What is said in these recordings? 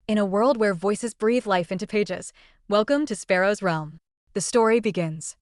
In a world where voices breathe life into pages, welcome to Sparrow's Realm. The story begins.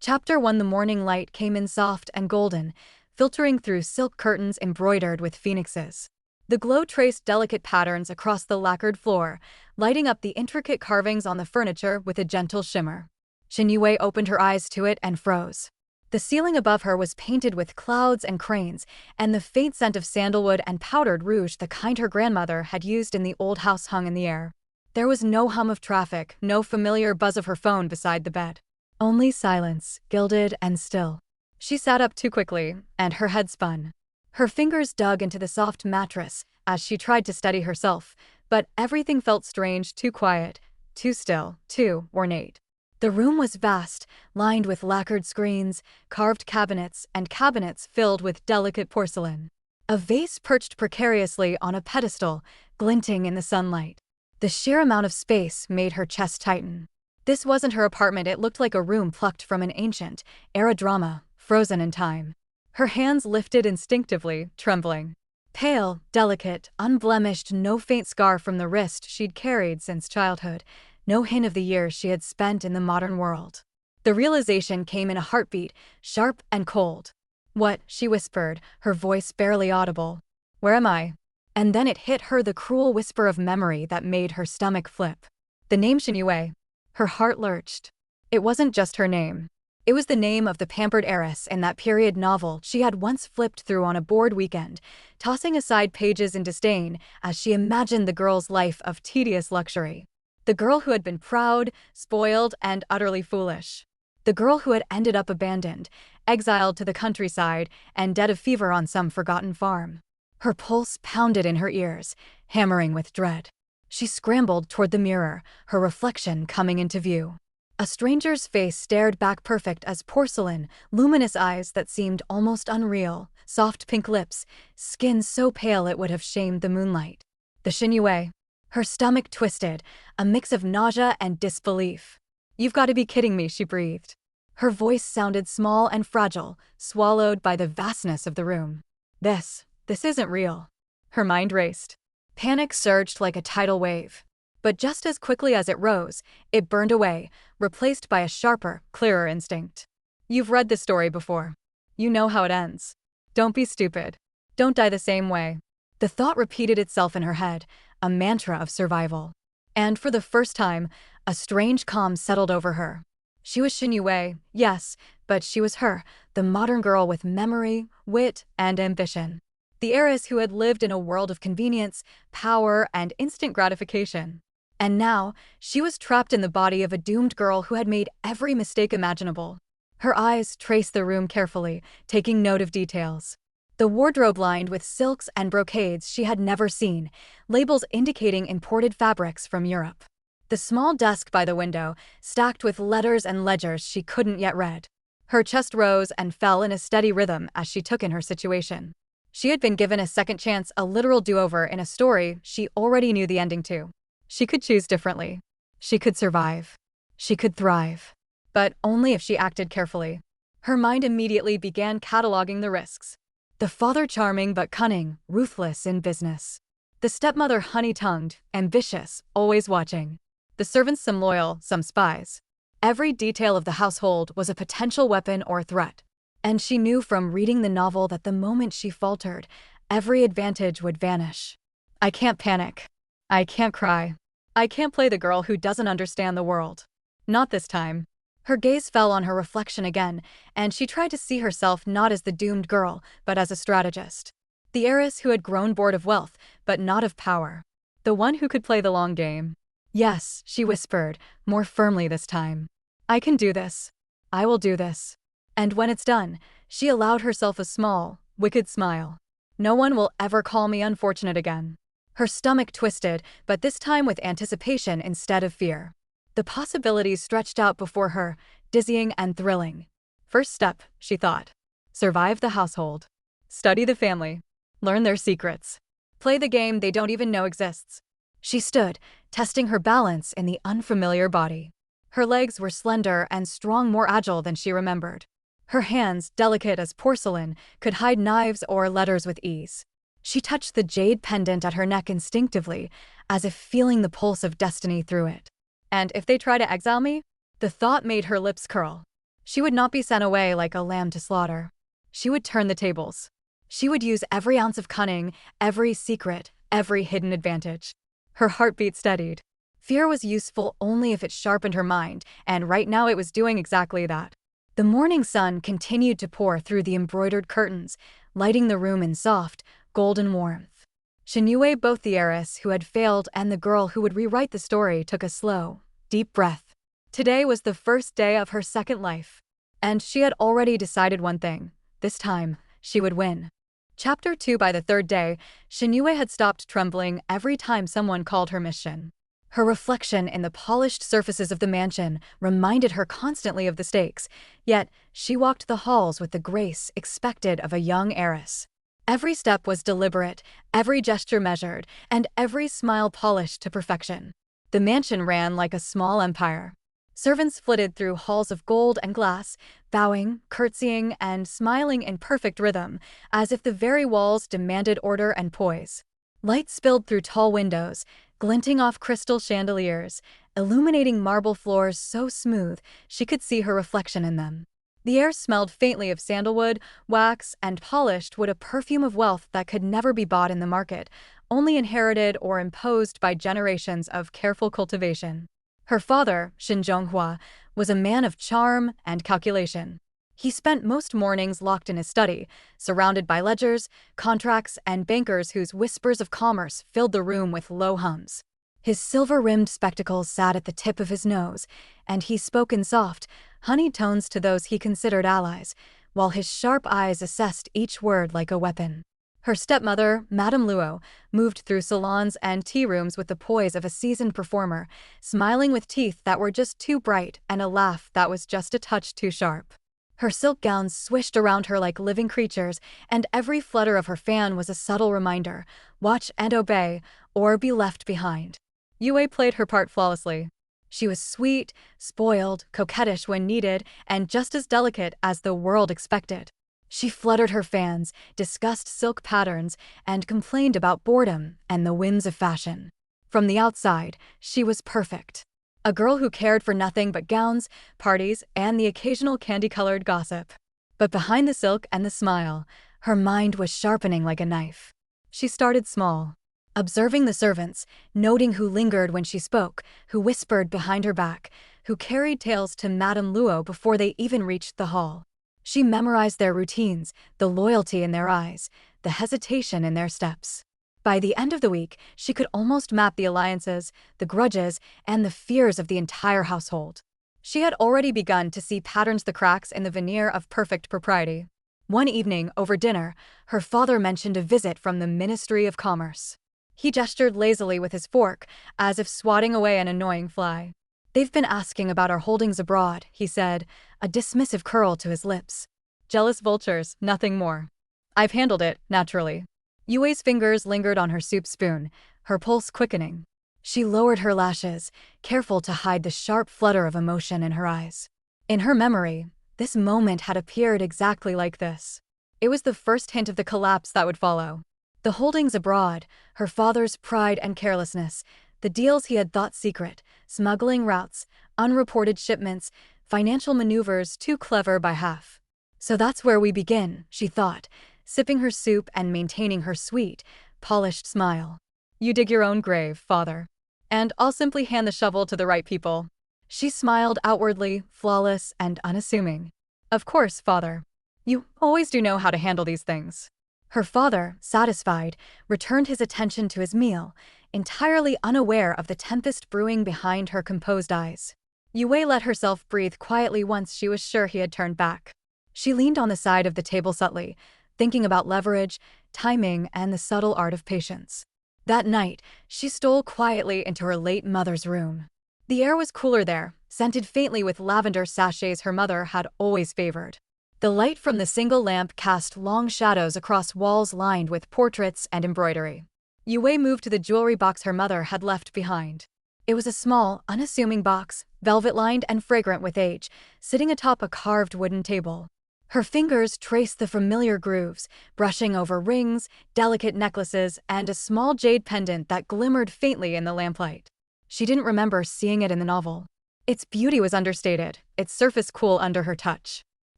Chapter 1. The morning light came in soft and golden, filtering through silk curtains embroidered with phoenixes. The glow traced delicate patterns across the lacquered floor, lighting up the intricate carvings on the furniture with a gentle shimmer. Shen Yu Wei opened her eyes to it and froze. The ceiling above her was painted with clouds and cranes, and the faint scent of sandalwood and powdered rouge, the kind her grandmother had used in the old house, hung in the air. There was no hum of traffic, no familiar buzz of her phone beside the bed. Only silence, gilded and still. She sat up too quickly, and her head spun. Her fingers dug into the soft mattress as she tried to steady herself, but everything felt strange, too quiet, too still, too ornate. The room was vast, lined with lacquered screens, carved cabinets, and cabinets filled with delicate porcelain. A vase perched precariously on a pedestal, glinting in the sunlight. The sheer amount of space made her chest tighten. This wasn't her apartment. It looked like a room plucked from an ancient era drama, frozen in time. Her hands lifted instinctively, trembling. Pale, delicate, unblemished, no faint scar from the wrist she'd carried since childhood. No hint of the years she had spent in the modern world. The realization came in a heartbeat, sharp and cold. "What?" she whispered, her voice barely audible. "Where am I?" And then it hit her, the cruel whisper of memory that made her stomach flip. The name Shen Yu Wei. Her heart lurched. It wasn't just her name. It was the name of the pampered heiress in that period novel she had once flipped through on a bored weekend, tossing aside pages in disdain as she imagined the girl's life of tedious luxury. The girl who had been proud, spoiled, and utterly foolish. The girl who had ended up abandoned, exiled to the countryside, and dead of fever on some forgotten farm. Her pulse pounded in her ears, hammering with dread. She scrambled toward the mirror, her reflection coming into view. A stranger's face stared back, perfect as porcelain, luminous eyes that seemed almost unreal, soft pink lips, skin so pale it would have shamed the moonlight. The Shen Yu Wei. Her stomach twisted, a mix of nausea and disbelief. "You've got to be kidding me," she breathed. Her voice sounded small and fragile, swallowed by the vastness of the room. This isn't real." Her mind raced. Panic surged like a tidal wave. But just as quickly as it rose, it burned away, replaced by a sharper, clearer instinct. "You've read this story before. You know how it ends. Don't be stupid. Don't die the same way." The thought repeated itself in her head, a mantra of survival. And for the first time, a strange calm settled over her. She was Shen Yu Wei, yes, but she was her, the modern girl with memory, wit, and ambition. The heiress who had lived in a world of convenience, power, and instant gratification. And now, she was trapped in the body of a doomed girl who had made every mistake imaginable. Her eyes traced the room carefully, taking note of details. The wardrobe lined with silks and brocades she had never seen, labels indicating imported fabrics from Europe. The small desk by the window, stacked with letters and ledgers she couldn't yet read. Her chest rose and fell in a steady rhythm as she took in her situation. She had been given a second chance, a literal do-over in a story she already knew the ending to. She could choose differently. She could survive. She could thrive. But only if she acted carefully. Her mind immediately began cataloging the risks. The father charming but cunning, ruthless in business. The stepmother honey-tongued, ambitious, always watching. The servants some loyal, some spies. Every detail of the household was a potential weapon or threat. And she knew from reading the novel that the moment she faltered, every advantage would vanish. "I can't panic. I can't cry. I can't play the girl who doesn't understand the world. Not this time." Her gaze fell on her reflection again, and she tried to see herself not as the doomed girl, but as a strategist. The heiress who had grown bored of wealth, but not of power. The one who could play the long game. "Yes," she whispered, more firmly this time. "I can do this. I will do this." And when it's done, she allowed herself a small, wicked smile. "No one will ever call me unfortunate again." Her stomach twisted, but this time with anticipation instead of fear. The possibilities stretched out before her, dizzying and thrilling. First step, she thought. Survive the household. Study the family. Learn their secrets. Play the game they don't even know exists. She stood, testing her balance in the unfamiliar body. Her legs were slender and strong, more agile than she remembered. Her hands, delicate as porcelain, could hide knives or letters with ease. She touched the jade pendant at her neck instinctively, as if feeling the pulse of destiny through it. And if they try to exile me? The thought made her lips curl. She would not be sent away like a lamb to slaughter. She would turn the tables. She would use every ounce of cunning, every secret, every hidden advantage. Her heartbeat steadied. Fear was useful only if it sharpened her mind, and right now it was doing exactly that. The morning sun continued to pour through the embroidered curtains, lighting the room in soft, golden warmth. Shen Yu Wei, both the heiress who had failed and the girl who would rewrite the story, took a slow, deep breath. Today was the first day of her second life. And she had already decided one thing. This time, she would win. Chapter 2. By the third day, Shen Yu Wei had stopped trembling every time someone called her Miss Shen. Her reflection in the polished surfaces of the mansion reminded her constantly of the stakes, yet she walked the halls with the grace expected of a young heiress. Every step was deliberate, every gesture measured, and every smile polished to perfection. The mansion ran like a small empire. Servants flitted through halls of gold and glass, bowing, curtsying, and smiling in perfect rhythm, as if the very walls demanded order and poise. Light spilled through tall windows, glinting off crystal chandeliers, illuminating marble floors so smooth she could see her reflection in them. The air smelled faintly of sandalwood, wax, and polished wood, a perfume of wealth that could never be bought in the market, only inherited or imposed by generations of careful cultivation. Her father, Shen Zhonghua, was a man of charm and calculation. He spent most mornings locked in his study, surrounded by ledgers, contracts, and bankers whose whispers of commerce filled the room with low hums. His silver-rimmed spectacles sat at the tip of his nose, and he spoke in soft, honeyed tones to those he considered allies, while his sharp eyes assessed each word like a weapon. Her stepmother, Madame Luo, moved through salons and tea rooms with the poise of a seasoned performer, smiling with teeth that were just too bright and a laugh that was just a touch too sharp. Her silk gowns swished around her like living creatures, and every flutter of her fan was a subtle reminder: watch and obey, or be left behind. Yue Wei played her part flawlessly. She was sweet, spoiled, coquettish when needed, and just as delicate as the world expected. She fluttered her fans, discussed silk patterns, and complained about boredom and the whims of fashion. From the outside, she was perfect. A girl who cared for nothing but gowns, parties, and the occasional candy-colored gossip. But behind the silk and the smile, her mind was sharpening like a knife. She started small, observing the servants, noting who lingered when she spoke, who whispered behind her back, who carried tales to Madame Luo before they even reached the hall. She memorized their routines, the loyalty in their eyes, the hesitation in their steps. By the end of the week, she could almost map the alliances, the grudges, and the fears of the entire household. She had already begun to see patterns, the cracks in the veneer of perfect propriety. One evening, over dinner, her father mentioned a visit from the Ministry of Commerce. He gestured lazily with his fork, as if swatting away an annoying fly. "They've been asking about our holdings abroad," he said, a dismissive curl to his lips. "Jealous vultures, nothing more. I've handled it, naturally." Yue Wei's fingers lingered on her soup spoon, her pulse quickening. She lowered her lashes, careful to hide the sharp flutter of emotion in her eyes. In her memory, this moment had appeared exactly like this. It was the first hint of the collapse that would follow. The holdings abroad, her father's pride and carelessness, the deals he had thought secret, smuggling routes, unreported shipments, financial maneuvers too clever by half. "So that's where we begin," she thought, sipping her soup and maintaining her sweet, polished smile. "You dig your own grave, father. And I'll simply hand the shovel to the right people." She smiled outwardly, flawless and unassuming. "Of course, father. You always do know how to handle these things." Her father, satisfied, returned his attention to his meal, entirely unaware of the tempest brewing behind her composed eyes. Yue Wei let herself breathe quietly once she was sure he had turned back. She leaned on the side of the table subtly, thinking about leverage, timing, and the subtle art of patience. That night, she stole quietly into her late mother's room. The air was cooler there, scented faintly with lavender sachets her mother had always favored. The light from the single lamp cast long shadows across walls lined with portraits and embroidery. Yue Wei moved to the jewelry box her mother had left behind. It was a small, unassuming box, velvet-lined and fragrant with age, sitting atop a carved wooden table. Her fingers traced the familiar grooves, brushing over rings, delicate necklaces, and a small jade pendant that glimmered faintly in the lamplight. She didn't remember seeing it in the novel. Its beauty was understated, its surface cool under her touch.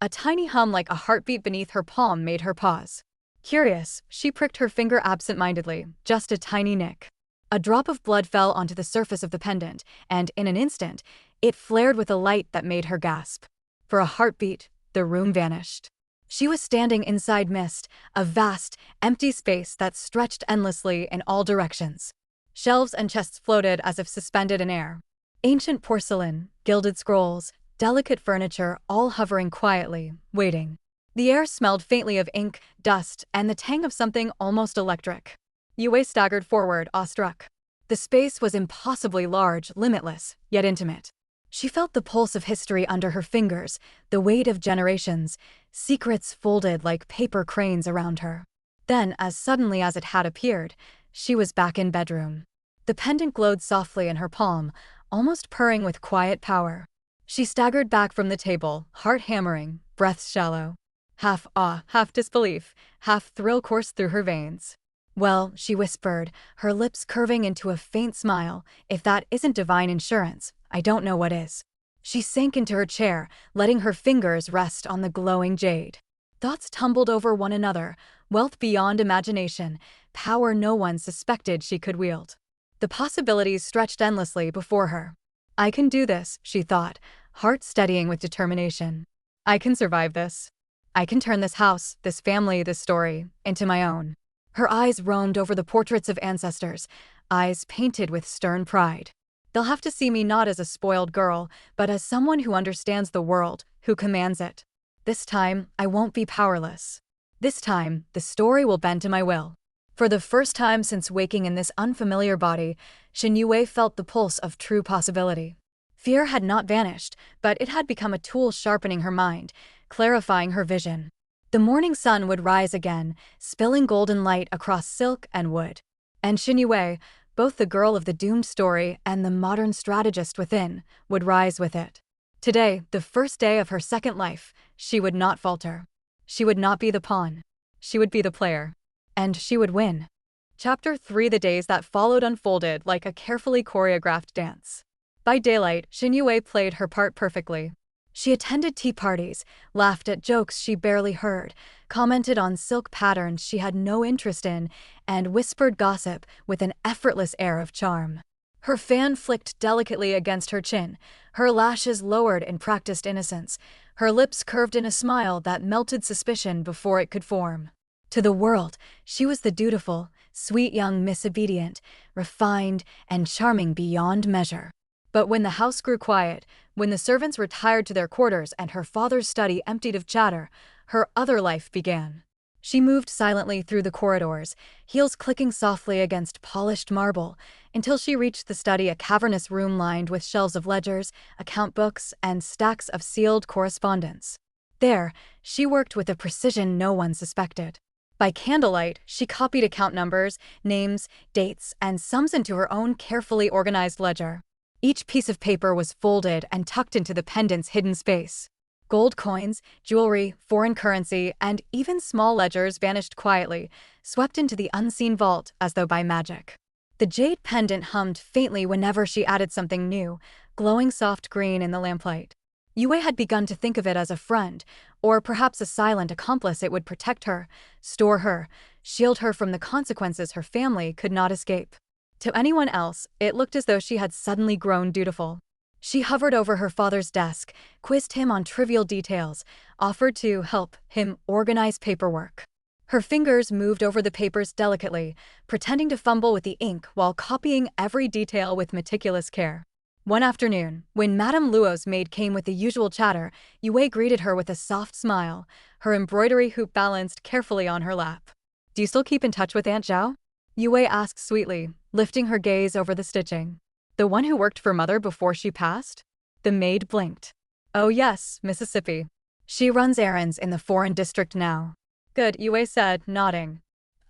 A tiny hum like a heartbeat beneath her palm made her pause. Curious, she pricked her finger absent-mindedly, just a tiny nick. A drop of blood fell onto the surface of the pendant, and in an instant, it flared with a light that made her gasp. For a heartbeat, the room vanished. She was standing inside mist, a vast, empty space that stretched endlessly in all directions. Shelves and chests floated as if suspended in air. Ancient porcelain, gilded scrolls, delicate furniture, all hovering quietly, waiting. The air smelled faintly of ink, dust, and the tang of something almost electric. Yu Wei staggered forward, awestruck. The space was impossibly large, limitless, yet intimate. She felt the pulse of history under her fingers, the weight of generations, secrets folded like paper cranes around her. Then, as suddenly as it had appeared, she was back in bedroom. The pendant glowed softly in her palm, almost purring with quiet power. She staggered back from the table, heart hammering, breath shallow. Half awe, half disbelief, half thrill coursed through her veins. "Well," she whispered, her lips curving into a faint smile, "if that isn't divine insurance, I don't know what is." She sank into her chair, letting her fingers rest on the glowing jade. Thoughts tumbled over one another, wealth beyond imagination, power no one suspected she could wield. The possibilities stretched endlessly before her. "I can do this," she thought, heart steadying with determination. "I can survive this. I can turn this house, this family, this story, into my own." Her eyes roamed over the portraits of ancestors, eyes painted with stern pride. "They'll have to see me not as a spoiled girl, but as someone who understands the world, who commands it. This time, I won't be powerless. This time, the story will bend to my will." For the first time since waking in this unfamiliar body, Shen Yu Wei felt the pulse of true possibility. Fear had not vanished, but it had become a tool sharpening her mind, clarifying her vision. The morning sun would rise again, spilling golden light across silk and wood. And Shen Yu Wei, both the girl of the doomed story and the modern strategist within, would rise with it. Today, the first day of her second life, she would not falter. She would not be the pawn. She would be the player. And she would win. Chapter 3: The days that followed unfolded like a carefully choreographed dance. By daylight, Shen Yu Wei played her part perfectly. She attended tea parties, laughed at jokes she barely heard, commented on silk patterns she had no interest in, and whispered gossip with an effortless air of charm. Her fan flicked delicately against her chin, her lashes lowered in practiced innocence, her lips curved in a smile that melted suspicion before it could form. To the world, she was the dutiful, sweet young Miss Obedient, refined and charming beyond measure. But when the house grew quiet, when the servants retired to their quarters and her father's study emptied of chatter, her other life began. She moved silently through the corridors, heels clicking softly against polished marble, until she reached the study, a cavernous room lined with shelves of ledgers, account books, and stacks of sealed correspondence. There, she worked with a precision no one suspected. By candlelight, she copied account numbers, names, dates, and sums into her own carefully organized ledger. Each piece of paper was folded and tucked into the pendant's hidden space. Gold coins, jewelry, foreign currency, and even small ledgers vanished quietly, swept into the unseen vault as though by magic. The jade pendant hummed faintly whenever she added something new, glowing soft green in the lamplight. Yu Wei had begun to think of it as a friend, or perhaps a silent accomplice. It would protect her, store her, shield her from the consequences her family could not escape. To anyone else, it looked as though she had suddenly grown dutiful. She hovered over her father's desk, quizzed him on trivial details, offered to help him organize paperwork. Her fingers moved over the papers delicately, pretending to fumble with the ink while copying every detail with meticulous care. One afternoon, when Madame Luo's maid came with the usual chatter, Yu Wei greeted her with a soft smile, her embroidery hoop balanced carefully on her lap. "Do you still keep in touch with Aunt Zhao?" Yu Wei asked sweetly, lifting her gaze over the stitching. "The one who worked for Mother before she passed?" The maid blinked. "Oh yes, Mississippi. She runs errands in the foreign district now." "Good," Yu Wei said, nodding.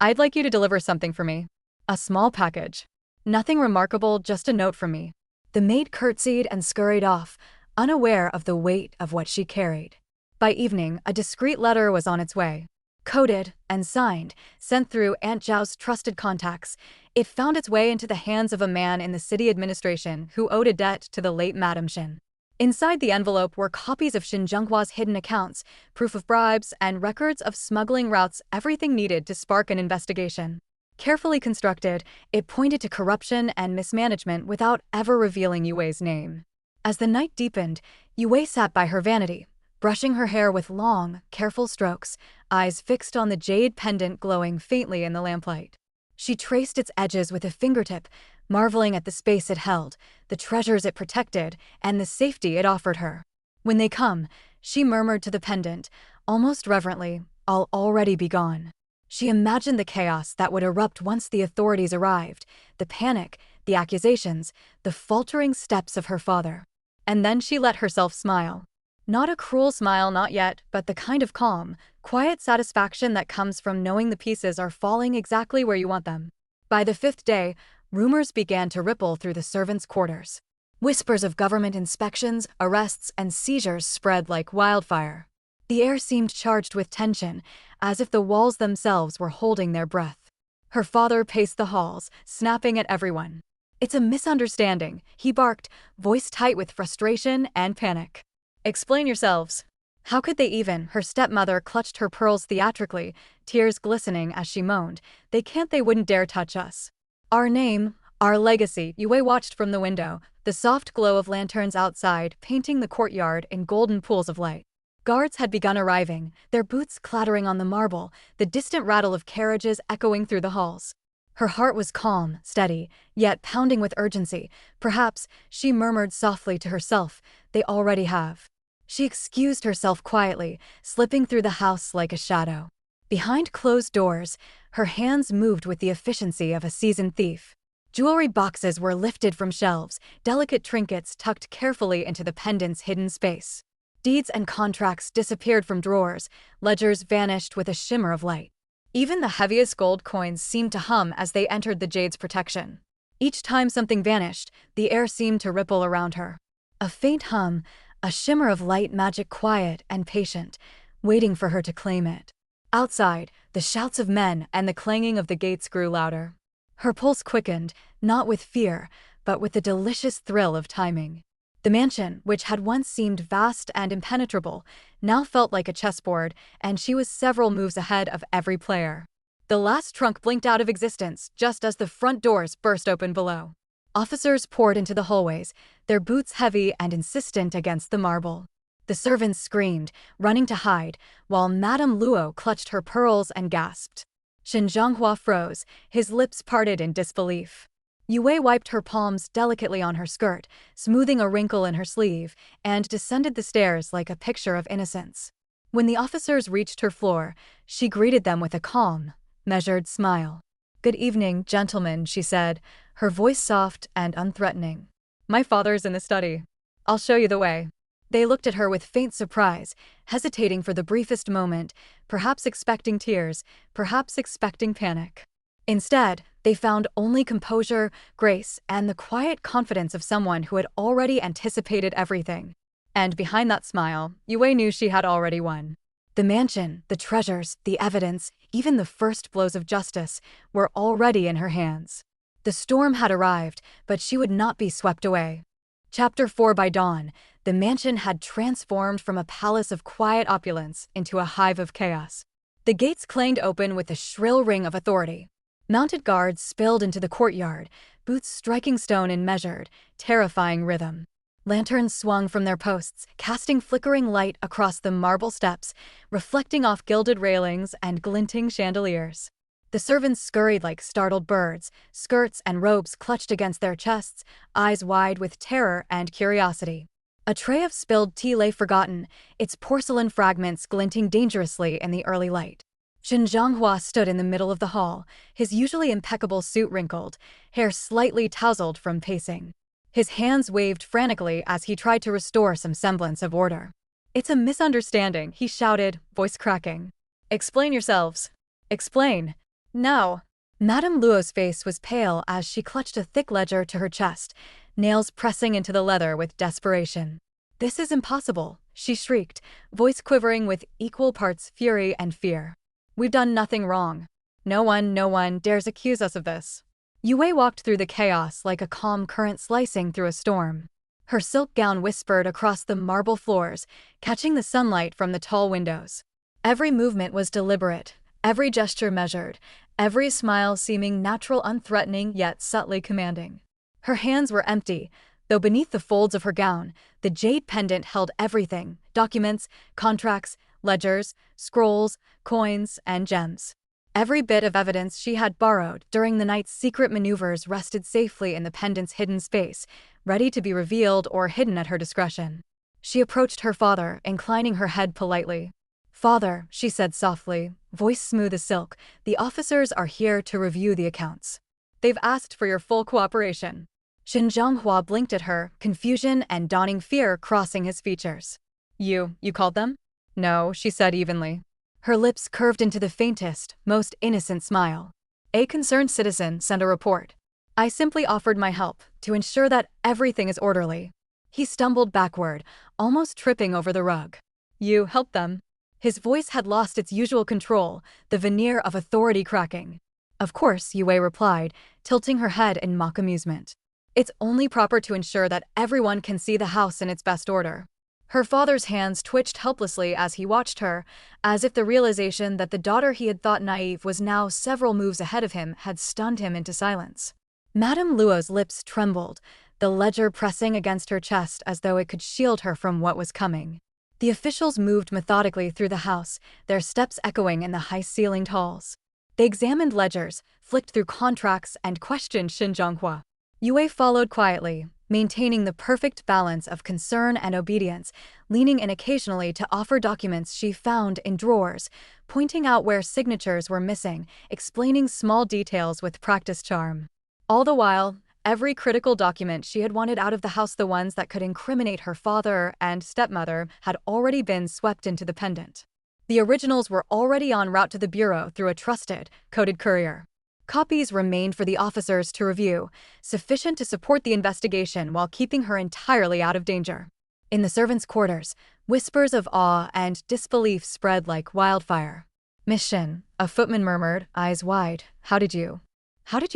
"I'd like you to deliver something for me. A small package. Nothing remarkable, just a note from me." The maid curtsied and scurried off, unaware of the weight of what she carried. By evening, a discreet letter was on its way. Coded and signed, sent through Aunt Zhao's trusted contacts, it found its way into the hands of a man in the city administration who owed a debt to the late Madame Shen. Inside the envelope were copies of Shen Zhenghua's hidden accounts, proof of bribes, and records of smuggling routes, everything needed to spark an investigation. Carefully constructed, it pointed to corruption and mismanagement without ever revealing Yu Wei's name. As the night deepened, Yu Wei sat by her vanity, brushing her hair with long, careful strokes, eyes fixed on the jade pendant glowing faintly in the lamplight. She traced its edges with a fingertip, marveling at the space it held, the treasures it protected, and the safety it offered her. When they come, she murmured to the pendant, almost reverently, I'll already be gone. She imagined the chaos that would erupt once the authorities arrived, the panic, the accusations, the faltering steps of her father. And then she let herself smile. Not a cruel smile, not yet, but the kind of calm, quiet satisfaction that comes from knowing the pieces are falling exactly where you want them. By the 5th day, rumors began to ripple through the servants' quarters. Whispers of government inspections, arrests, and seizures spread like wildfire. The air seemed charged with tension, as if the walls themselves were holding their breath. Her father paced the halls, snapping at everyone. It's a misunderstanding, he barked, voice tight with frustration and panic. Explain yourselves. How could they even? Her stepmother clutched her pearls theatrically, tears glistening as she moaned. They wouldn't dare touch us. Our name, our legacy. Yu Wei watched from the window, the soft glow of lanterns outside painting the courtyard in golden pools of light. Guards had begun arriving, their boots clattering on the marble, the distant rattle of carriages echoing through the halls. Her heart was calm, steady, yet pounding with urgency. Perhaps, she murmured softly to herself, they already have. She excused herself quietly, slipping through the house like a shadow. Behind closed doors, her hands moved with the efficiency of a seasoned thief. Jewelry boxes were lifted from shelves, delicate trinkets tucked carefully into the pendant's hidden space. Deeds and contracts disappeared from drawers, ledgers vanished with a shimmer of light. Even the heaviest gold coins seemed to hum as they entered the jade's protection. Each time something vanished, the air seemed to ripple around her. A faint hum, a shimmer of light magic, quiet and patient, waiting for her to claim it. Outside, the shouts of men and the clanging of the gates grew louder. Her pulse quickened, not with fear, but with the delicious thrill of timing. The mansion, which had once seemed vast and impenetrable, now felt like a chessboard, and she was several moves ahead of every player. The last trunk blinked out of existence just as the front doors burst open below. Officers poured into the hallways, their boots heavy and insistent against the marble. The servants screamed, running to hide, while Madame Luo clutched her pearls and gasped. Shen Zhenghua froze, his lips parted in disbelief. Yu Wei wiped her palms delicately on her skirt, smoothing a wrinkle in her sleeve, and descended the stairs like a picture of innocence. When the officers reached her floor, she greeted them with a calm, measured smile. "Good evening, gentlemen," she said, her voice soft and unthreatening. "My father's in the study. I'll show you the way." They looked at her with faint surprise, hesitating for the briefest moment, perhaps expecting tears, perhaps expecting panic. Instead, they found only composure, grace, and the quiet confidence of someone who had already anticipated everything. And behind that smile, Yu Wei knew she had already won. The mansion, the treasures, the evidence, even the first blows of justice, were already in her hands. The storm had arrived, but she would not be swept away. Chapter 4. By dawn, the mansion had transformed from a palace of quiet opulence into a hive of chaos. The gates clanged open with a shrill ring of authority. Mounted guards spilled into the courtyard, boots striking stone in measured, terrifying rhythm. Lanterns swung from their posts, casting flickering light across the marble steps, reflecting off gilded railings and glinting chandeliers. The servants scurried like startled birds, skirts and robes clutched against their chests, eyes wide with terror and curiosity. A tray of spilled tea lay forgotten, its porcelain fragments glinting dangerously in the early light. Shen Zhenghua stood in the middle of the hall, his usually impeccable suit wrinkled, hair slightly tousled from pacing. His hands waved frantically as he tried to restore some semblance of order. "It's a misunderstanding," he shouted, voice cracking. "Explain yourselves. Explain. Now." Madame Luo's face was pale as she clutched a thick ledger to her chest, nails pressing into the leather with desperation. "This is impossible," she shrieked, voice quivering with equal parts fury and fear. "We've done nothing wrong. No one dares accuse us of this." Yu Wei walked through the chaos like a calm current slicing through a storm. Her silk gown whispered across the marble floors, catching the sunlight from the tall windows. Every movement was deliberate, every gesture measured, every smile seeming natural, unthreatening, yet subtly commanding. Her hands were empty, though beneath the folds of her gown, the jade pendant held everything: documents, contracts, ledgers, scrolls, coins, and gems. Every bit of evidence she had borrowed during the night's secret maneuvers rested safely in the pendant's hidden space, ready to be revealed or hidden at her discretion. She approached her father, inclining her head politely. "Father," she said softly, voice smooth as silk, "the officers are here to review the accounts. They've asked for your full cooperation." Shen Yu blinked at her, confusion and dawning fear crossing his features. You called them?" "No," she said evenly. Her lips curved into the faintest, most innocent smile. "A concerned citizen sent a report. I simply offered my help to ensure that everything is orderly." He stumbled backward, almost tripping over the rug. "You helped them?" His voice had lost its usual control, the veneer of authority cracking. "Of course," Yue replied, tilting her head in mock amusement. "It's only proper to ensure that everyone can see the house in its best order." Her father's hands twitched helplessly as he watched her, as if the realization that the daughter he had thought naive was now several moves ahead of him had stunned him into silence. Madame Luo's lips trembled, the ledger pressing against her chest as though it could shield her from what was coming. The officials moved methodically through the house, their steps echoing in the high-ceilinged halls. They examined ledgers, flicked through contracts, and questioned Shen Yu. Yue followed quietly, maintaining the perfect balance of concern and obedience, leaning in occasionally to offer documents she found in drawers, pointing out where signatures were missing, explaining small details with practiced charm. All the while, every critical document she had wanted out of the house, the ones that could incriminate her father and stepmother, had already been swept into the pendant. The originals were already en route to the bureau through a trusted, coded courier. Copies remained for the officers to review, sufficient to support the investigation while keeping her entirely out of danger. In the servants' quarters, whispers of awe and disbelief spread like wildfire. "Miss Shen," a footman murmured, eyes wide, How did you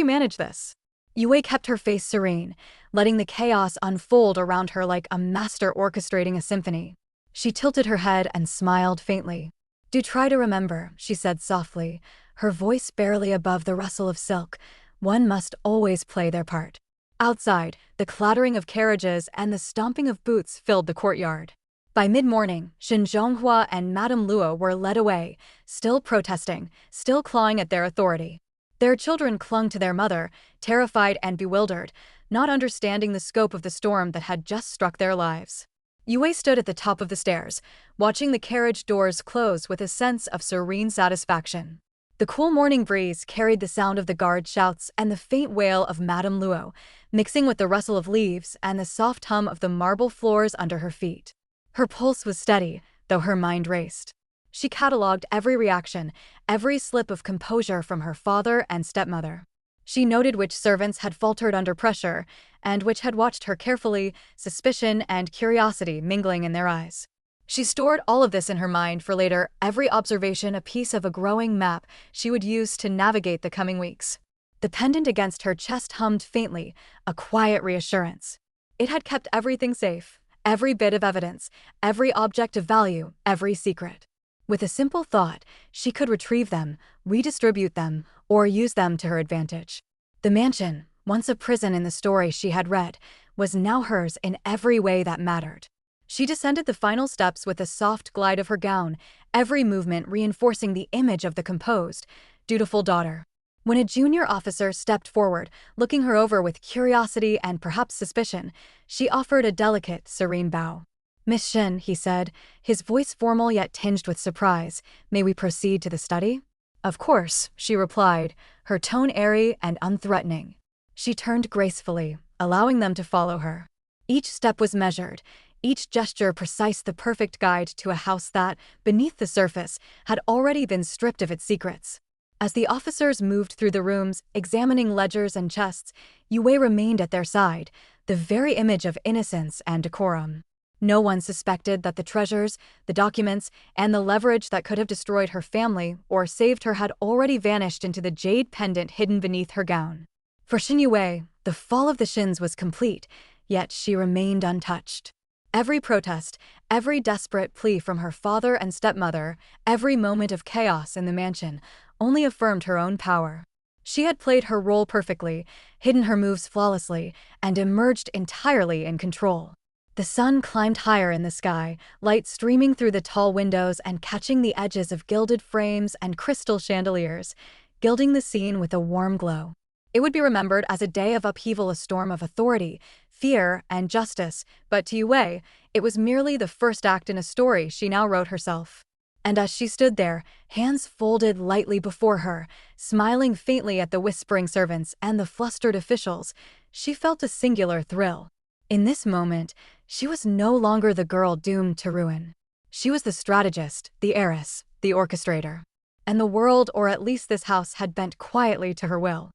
manage this?" Yue kept her face serene, letting the chaos unfold around her like a master orchestrating a symphony. She tilted her head and smiled faintly. "Do try to remember," she said softly, her voice barely above the rustle of silk. "One must always play their part." Outside, the clattering of carriages and the stomping of boots filled the courtyard. By mid-morning, Shen Yu and Madame Luo were led away, still protesting, still clawing at their authority. Their children clung to their mother, terrified and bewildered, not understanding the scope of the storm that had just struck their lives. Yue stood at the top of the stairs, watching the carriage doors close with a sense of serene satisfaction. The cool morning breeze carried the sound of the guard shouts and the faint wail of Madame Luo, mixing with the rustle of leaves and the soft hum of the marble floors under her feet. Her pulse was steady, though her mind raced. She catalogued every reaction, every slip of composure from her father and stepmother. She noted which servants had faltered under pressure, and which had watched her carefully, suspicion and curiosity mingling in their eyes. She stored all of this in her mind for later, every observation a piece of a growing map she would use to navigate the coming weeks. The pendant against her chest hummed faintly, a quiet reassurance. It had kept everything safe, every bit of evidence, every object of value, every secret. With a simple thought, she could retrieve them, redistribute them, or use them to her advantage. The mansion, once a prison in the story she had read, was now hers in every way that mattered. She descended the final steps with a soft glide of her gown, every movement reinforcing the image of the composed, dutiful daughter. When a junior officer stepped forward, looking her over with curiosity and perhaps suspicion, she offered a delicate, serene bow. "Miss Shen," he said, his voice formal yet tinged with surprise, "may we proceed to the study?" "Of course," she replied, her tone airy and unthreatening. She turned gracefully, allowing them to follow her. Each step was measured, each gesture precise, the perfect guide to a house that, beneath the surface, had already been stripped of its secrets. As the officers moved through the rooms, examining ledgers and chests, Yue remained at their side, the very image of innocence and decorum. No one suspected that the treasures, the documents, and the leverage that could have destroyed her family or saved her had already vanished into the jade pendant hidden beneath her gown. For Shen Yu Wei, the fall of the Shins was complete, yet she remained untouched. Every protest, every desperate plea from her father and stepmother, every moment of chaos in the mansion, only affirmed her own power. She had played her role perfectly, hidden her moves flawlessly, and emerged entirely in control. The sun climbed higher in the sky, light streaming through the tall windows and catching the edges of gilded frames and crystal chandeliers, gilding the scene with a warm glow. It would be remembered as a day of upheaval, a storm of authority, fear, and justice, but to Yu Wei, it was merely the first act in a story she now wrote herself. And as she stood there, hands folded lightly before her, smiling faintly at the whispering servants and the flustered officials, she felt a singular thrill. In this moment, she was no longer the girl doomed to ruin. She was the strategist, the heiress, the orchestrator. And the world, or at least this house, had bent quietly to her will.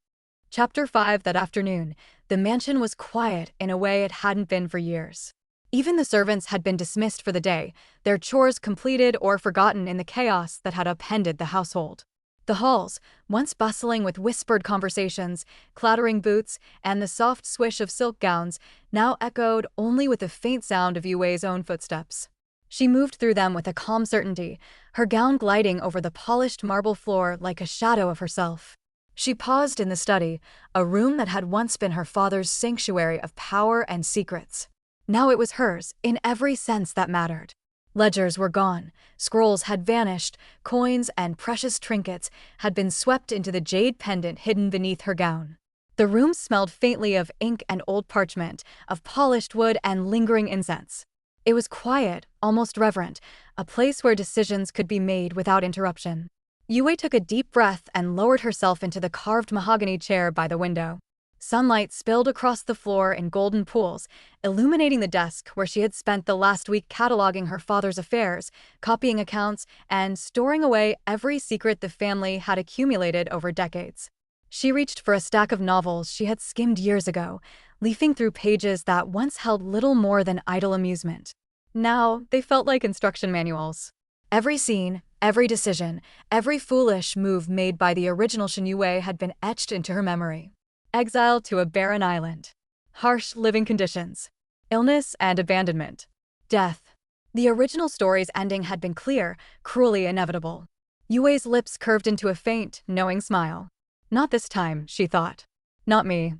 Chapter 5. That afternoon, the mansion was quiet in a way it hadn't been for years. Even the servants had been dismissed for the day, their chores completed or forgotten in the chaos that had upended the household. The halls, once bustling with whispered conversations, clattering boots, and the soft swish of silk gowns, now echoed only with the faint sound of Yu Wei's own footsteps. She moved through them with a calm certainty, her gown gliding over the polished marble floor like a shadow of herself. She paused in the study, a room that had once been her father's sanctuary of power and secrets. Now it was hers, in every sense that mattered. Ledgers were gone, scrolls had vanished, coins and precious trinkets had been swept into the jade pendant hidden beneath her gown. The room smelled faintly of ink and old parchment, of polished wood and lingering incense. It was quiet, almost reverent, a place where decisions could be made without interruption. Yu Wei took a deep breath and lowered herself into the carved mahogany chair by the window. Sunlight spilled across the floor in golden pools, illuminating the desk where she had spent the last week cataloging her father's affairs, copying accounts, and storing away every secret the family had accumulated over decades. She reached for a stack of novels she had skimmed years ago, leafing through pages that once held little more than idle amusement. Now, they felt like instruction manuals. Every scene, every decision, every foolish move made by the original Shen Yu Wei had been etched into her memory. Exile to a barren island. Harsh living conditions. Illness and abandonment. Death. The original story's ending had been clear, cruelly inevitable. Yu Wei's lips curved into a faint, knowing smile. Not this time, she thought. Not me.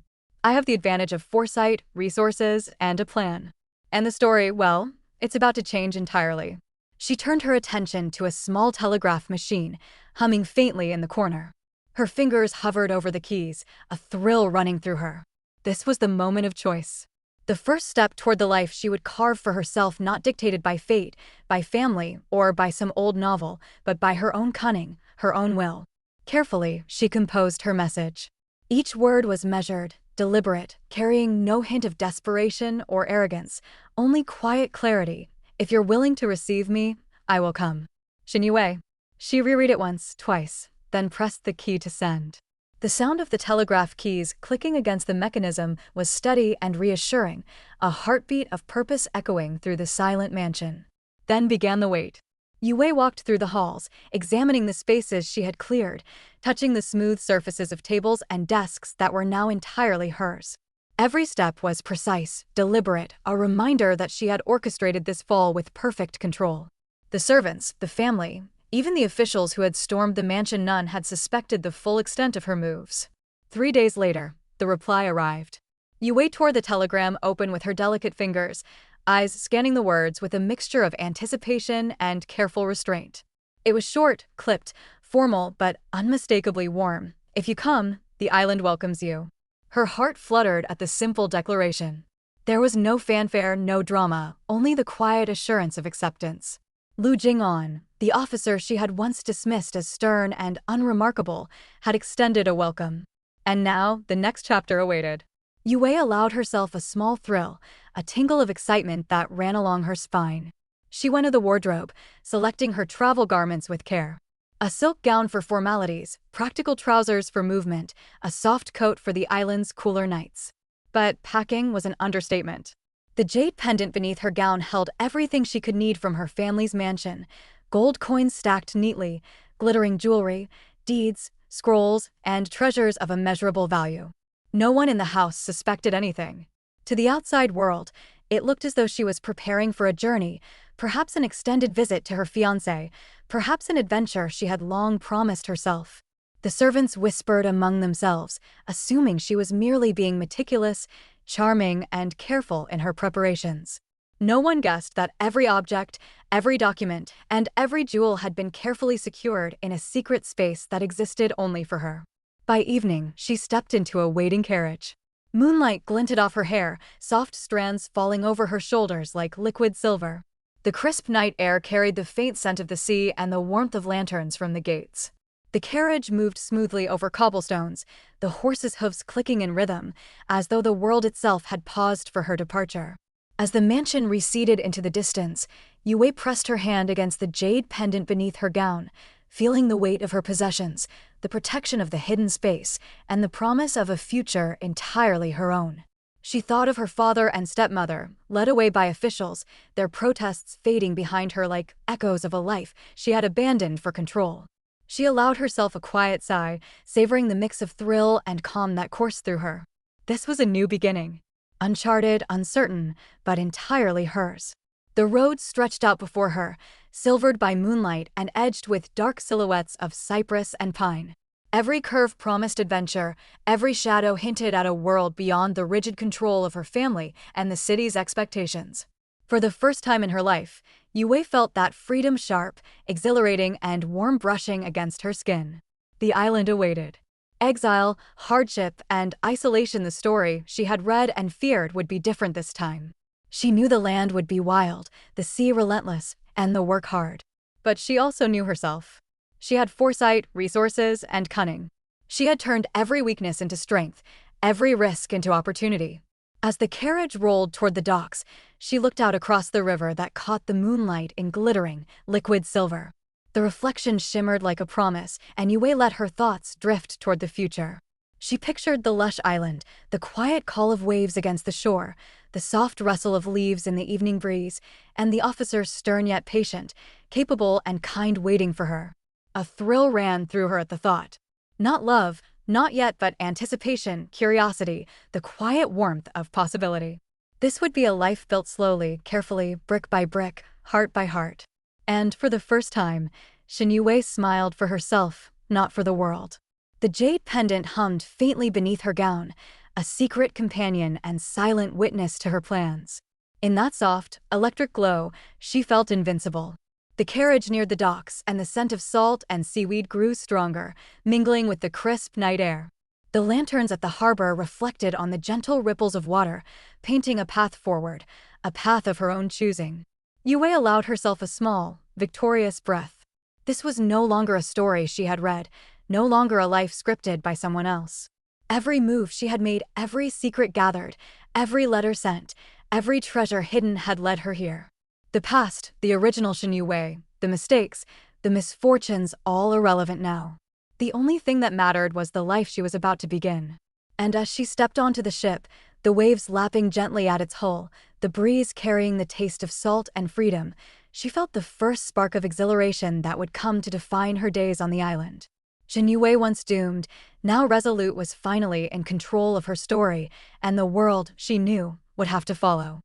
I have the advantage of foresight, resources, and a plan. And the story, well, it's about to change entirely. She turned her attention to a small telegraph machine, humming faintly in the corner. Her fingers hovered over the keys, a thrill running through her. This was the moment of choice. The first step toward the life she would carve for herself, not dictated by fate, by family, or by some old novel, but by her own cunning, her own will. Carefully, she composed her message. Each word was measured, deliberate, carrying no hint of desperation or arrogance, only quiet clarity. If you're willing to receive me, I will come. Shen Yu Wei. She reread it once, twice, then pressed the key to send. The sound of the telegraph keys clicking against the mechanism was steady and reassuring, a heartbeat of purpose echoing through the silent mansion. Then began the wait. Yu Wei walked through the halls, examining the spaces she had cleared, touching the smooth surfaces of tables and desks that were now entirely hers. Every step was precise, deliberate, a reminder that she had orchestrated this fall with perfect control. The servants, the family, even the officials who had stormed the mansion, none had suspected the full extent of her moves. 3 days later, the reply arrived. Yu Wei tore the telegram open with her delicate fingers, eyes scanning the words with a mixture of anticipation and careful restraint. It was short, clipped, formal, but unmistakably warm. If you come, the island welcomes you. Her heart fluttered at the simple declaration. There was no fanfare, no drama, only the quiet assurance of acceptance. Lu Jing'an, the officer she had once dismissed as stern and unremarkable, had extended a welcome. And now, the next chapter awaited. Yu Wei allowed herself a small thrill, a tingle of excitement that ran along her spine. She went to the wardrobe, selecting her travel garments with care. A silk gown for formalities, practical trousers for movement, a soft coat for the island's cooler nights. But packing was an understatement. The jade pendant beneath her gown held everything she could need from her family's mansion: gold coins stacked neatly, glittering jewelry, deeds, scrolls, and treasures of immeasurable value. No one in the house suspected anything. To the outside world, it looked as though she was preparing for a journey, perhaps an extended visit to her fiancé, perhaps an adventure she had long promised herself. The servants whispered among themselves, assuming she was merely being meticulous, charming, and careful in her preparations. No one guessed that every object, every document, and every jewel had been carefully secured in a secret space that existed only for her. By evening, she stepped into a waiting carriage. Moonlight glinted off her hair, soft strands falling over her shoulders like liquid silver. The crisp night air carried the faint scent of the sea and the warmth of lanterns from the gates. The carriage moved smoothly over cobblestones, the horses' hooves clicking in rhythm, as though the world itself had paused for her departure. As the mansion receded into the distance, Yu Wei pressed her hand against the jade pendant beneath her gown, feeling the weight of her possessions, the protection of the hidden space, and the promise of a future entirely her own. She thought of her father and stepmother, led away by officials, their protests fading behind her like echoes of a life she had abandoned for control. She allowed herself a quiet sigh, savoring the mix of thrill and calm that coursed through her. This was a new beginning. Uncharted, uncertain, but entirely hers. The road stretched out before her, silvered by moonlight and edged with dark silhouettes of cypress and pine. Every curve promised adventure, every shadow hinted at a world beyond the rigid control of her family and the city's expectations. For the first time in her life, Yu Wei felt that freedom sharp, exhilarating, and warm brushing against her skin. The island awaited. Exile, hardship, and isolation. The story she had read and feared would be different this time. She knew the land would be wild, the sea relentless, and the work hard. But she also knew herself. She had foresight, resources, and cunning. She had turned every weakness into strength, every risk into opportunity. As the carriage rolled toward the docks, she looked out across the river that caught the moonlight in glittering, liquid silver. The reflection shimmered like a promise, and Yu Wei let her thoughts drift toward the future. She pictured the lush island, the quiet call of waves against the shore, the soft rustle of leaves in the evening breeze, and the officer stern yet patient, capable and kind waiting for her. A thrill ran through her at the thought. Not love, not yet, but anticipation, curiosity, the quiet warmth of possibility. This would be a life built slowly, carefully, brick by brick, heart by heart. And for the first time, Shen Yu Wei smiled for herself, not for the world. The jade pendant hummed faintly beneath her gown, a secret companion and silent witness to her plans. In that soft, electric glow, she felt invincible. The carriage neared the docks, and the scent of salt and seaweed grew stronger, mingling with the crisp night air. The lanterns at the harbor reflected on the gentle ripples of water, painting a path forward, a path of her own choosing. Yu Wei allowed herself a small, victorious breath. This was no longer a story she had read, no longer a life scripted by someone else. Every move she had made, every secret gathered, every letter sent, every treasure hidden had led her here. The past, the original Shen Yu Wei, the mistakes, the misfortunes, all irrelevant now. The only thing that mattered was the life she was about to begin. And as she stepped onto the ship, the waves lapping gently at its hull, the breeze carrying the taste of salt and freedom, she felt the first spark of exhilaration that would come to define her days on the island. Shen Yu Wei, once doomed, now resolute, was finally in control of her story, and the world, she knew, would have to follow.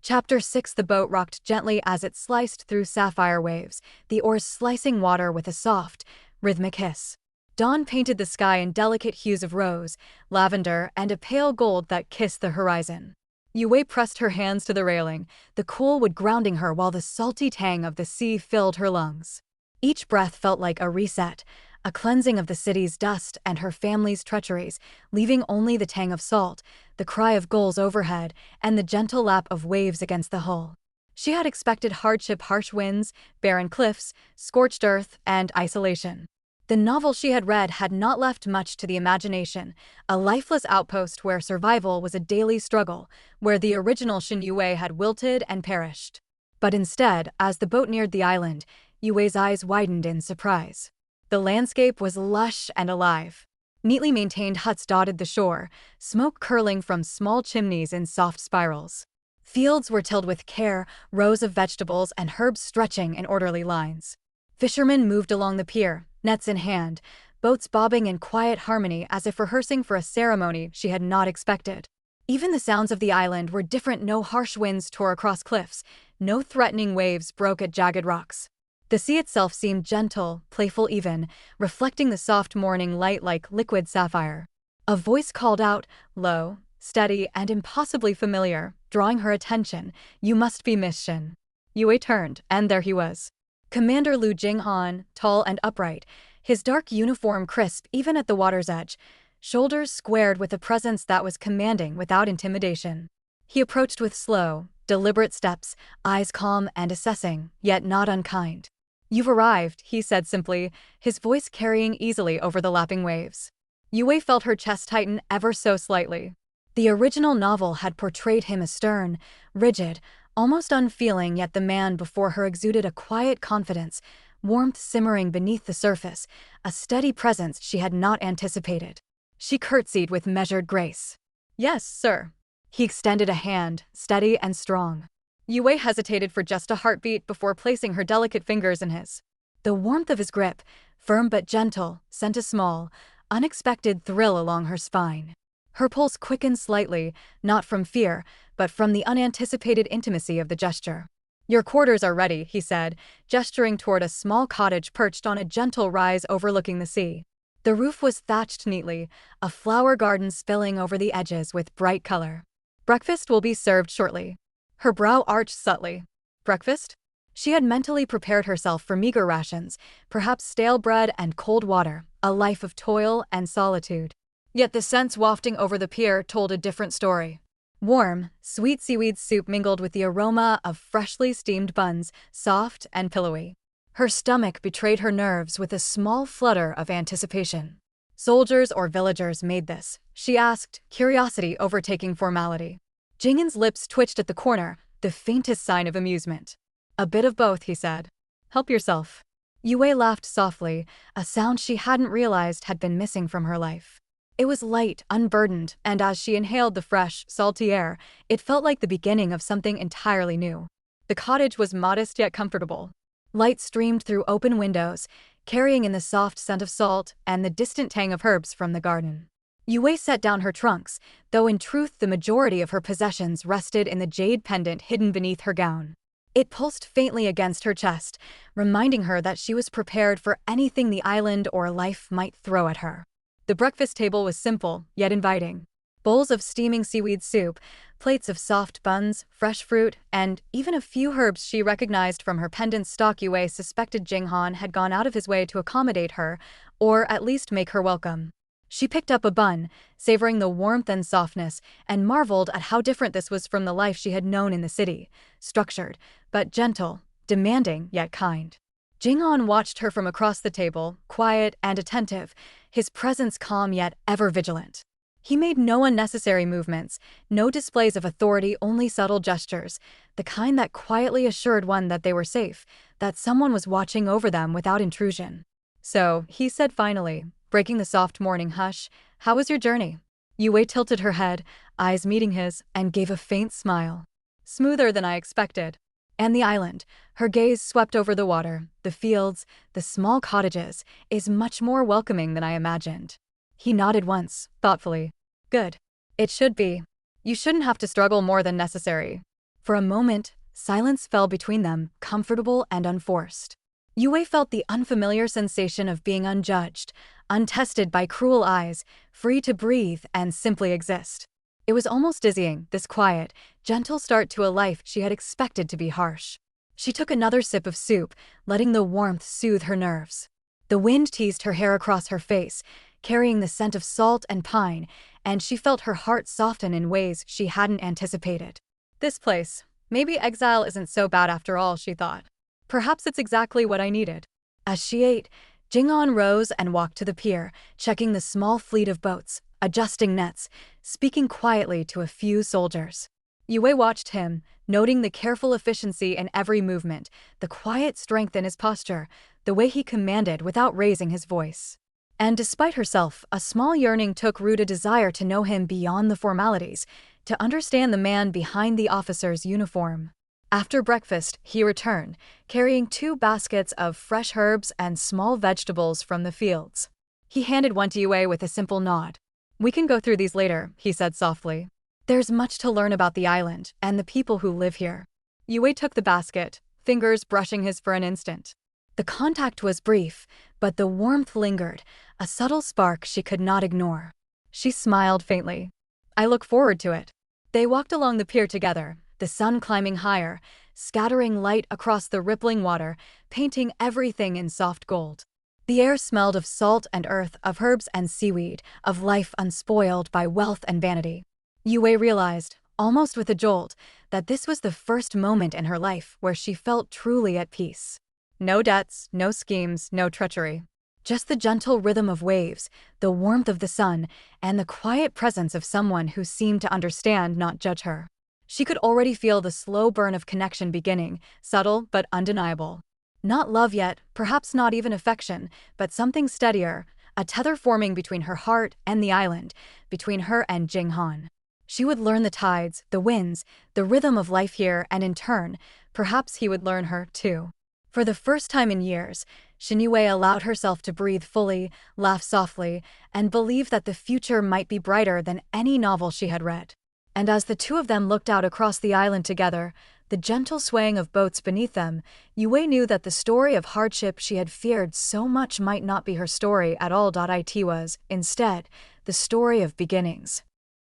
Chapter 6. The boat rocked gently as it sliced through sapphire waves, the oars slicing water with a soft, rhythmic hiss. Dawn painted the sky in delicate hues of rose, lavender, and a pale gold that kissed the horizon. Yu Wei pressed her hands to the railing, the cool wood grounding her while the salty tang of the sea filled her lungs. Each breath felt like a reset, a cleansing of the city's dust and her family's treacheries, leaving only the tang of salt, the cry of gulls overhead, and the gentle lap of waves against the hull. She had expected hardship, harsh winds, barren cliffs, scorched earth, and isolation. The novel she had read had not left much to the imagination, a lifeless outpost where survival was a daily struggle, where the original Shen Yu Wei had wilted and perished. But instead, as the boat neared the island, Yu Wei's eyes widened in surprise. The landscape was lush and alive. Neatly maintained huts dotted the shore, smoke curling from small chimneys in soft spirals. Fields were tilled with care, rows of vegetables and herbs stretching in orderly lines. Fishermen moved along the pier, nets in hand, boats bobbing in quiet harmony as if rehearsing for a ceremony she had not expected. Even the sounds of the island were different. No harsh winds tore across cliffs, no threatening waves broke at jagged rocks. The sea itself seemed gentle, playful even, reflecting the soft morning light like liquid sapphire. A voice called out, low, steady, and impossibly familiar, drawing her attention. "You must be Miss Shen." Yue Wei turned, and there he was. Commander Lu Jinghan, tall and upright, his dark uniform crisp even at the water's edge, shoulders squared with a presence that was commanding without intimidation. He approached with slow, deliberate steps, eyes calm and assessing, yet not unkind. "You've arrived," he said simply, his voice carrying easily over the lapping waves. Yue Wei felt her chest tighten ever so slightly. The original novel had portrayed him as stern, rigid, almost unfeeling, yet the man before her exuded a quiet confidence, warmth simmering beneath the surface, a steady presence she had not anticipated. She curtsied with measured grace. "Yes, sir." He extended a hand, steady and strong. Yue Wei hesitated for just a heartbeat before placing her delicate fingers in his. The warmth of his grip, firm but gentle, sent a small, unexpected thrill along her spine. Her pulse quickened slightly, not from fear, but from the unanticipated intimacy of the gesture. "Your quarters are ready," he said, gesturing toward a small cottage perched on a gentle rise overlooking the sea. The roof was thatched neatly, a flower garden spilling over the edges with bright color. "Breakfast will be served shortly." Her brow arched subtly. Breakfast? She had mentally prepared herself for meager rations, perhaps stale bread and cold water, a life of toil and solitude. Yet the scents wafting over the pier told a different story. Warm, sweet seaweed soup mingled with the aroma of freshly steamed buns, soft and pillowy. Her stomach betrayed her nerves with a small flutter of anticipation. "Soldiers or villagers made this?" she asked, curiosity overtaking formality. Jing'an's lips twitched at the corner, the faintest sign of amusement. "A bit of both," he said. "Help yourself." Yue Wei laughed softly, a sound she hadn't realized had been missing from her life. It was light, unburdened, and as she inhaled the fresh, salty air, it felt like the beginning of something entirely new. The cottage was modest yet comfortable. Light streamed through open windows, carrying in the soft scent of salt and the distant tang of herbs from the garden. Yue Wei set down her trunks, though in truth the majority of her possessions rested in the jade pendant hidden beneath her gown. It pulsed faintly against her chest, reminding her that she was prepared for anything the island or life might throw at her. The breakfast table was simple, yet inviting. Bowls of steaming seaweed soup, plates of soft buns, fresh fruit, and even a few herbs she recognized from her pendant stock. Yue Wei suspected Jinghan had gone out of his way to accommodate her, or at least make her welcome. She picked up a bun, savoring the warmth and softness, and marveled at how different this was from the life she had known in the city, structured, but gentle, demanding yet kind. Jinghan watched her from across the table, quiet and attentive, his presence calm yet ever vigilant. He made no unnecessary movements, no displays of authority, only subtle gestures, the kind that quietly assured one that they were safe, that someone was watching over them without intrusion. "So," he said finally, breaking the soft morning hush, "how was your journey?" Yue Wei tilted her head, eyes meeting his, and gave a faint smile. "Smoother than I expected." "And the island," her gaze swept over the water, the fields, the small cottages, "is much more welcoming than I imagined." He nodded once, thoughtfully. "Good. It should be. You shouldn't have to struggle more than necessary." For a moment, silence fell between them, comfortable and unforced. Yue Wei felt the unfamiliar sensation of being unjudged, untested by cruel eyes, free to breathe and simply exist. It was almost dizzying, this quiet, gentle start to a life she had expected to be harsh. She took another sip of soup, letting the warmth soothe her nerves. The wind teased her hair across her face, carrying the scent of salt and pine, and she felt her heart soften in ways she hadn't anticipated. "This place, maybe Exile isn't so bad after all," she thought. "Perhaps it's exactly what I needed." As she ate, Jing'an rose and walked to the pier, checking the small fleet of boats, adjusting nets, speaking quietly to a few soldiers. Yue Wei watched him, noting the careful efficiency in every movement, the quiet strength in his posture, the way he commanded without raising his voice. And despite herself, a small yearning took root, a desire to know him beyond the formalities, to understand the man behind the officer's uniform. After breakfast, he returned, carrying 2 baskets of fresh herbs and small vegetables from the fields. He handed one to Yue Wei with a simple nod. "We can go through these later," he said softly. "There's much to learn about the island and the people who live here." Yue Wei took the basket, fingers brushing his for an instant. The contact was brief, but the warmth lingered, a subtle spark she could not ignore. She smiled faintly. "I look forward to it." They walked along the pier together, the sun climbing higher, scattering light across the rippling water, painting everything in soft gold. The air smelled of salt and earth, of herbs and seaweed, of life unspoiled by wealth and vanity. Yue Wei realized, almost with a jolt, that this was the first moment in her life where she felt truly at peace. No debts, no schemes, no treachery. Just the gentle rhythm of waves, the warmth of the sun, and the quiet presence of someone who seemed to understand, not judge her. She could already feel the slow burn of connection beginning, subtle but undeniable. Not love yet, perhaps not even affection, but something steadier, a tether forming between her heart and the island, between her and Jing Han. She would learn the tides, the winds, the rhythm of life here, and in turn, perhaps he would learn her, too. For the first time in years, Shen Yu Wei allowed herself to breathe fully, laugh softly, and believe that the future might be brighter than any novel she had read. And as the two of them looked out across the island together, the gentle swaying of boats beneath them, Yue Wei knew that the story of hardship she had feared so much might not be her story at all. It was, instead, the story of beginnings.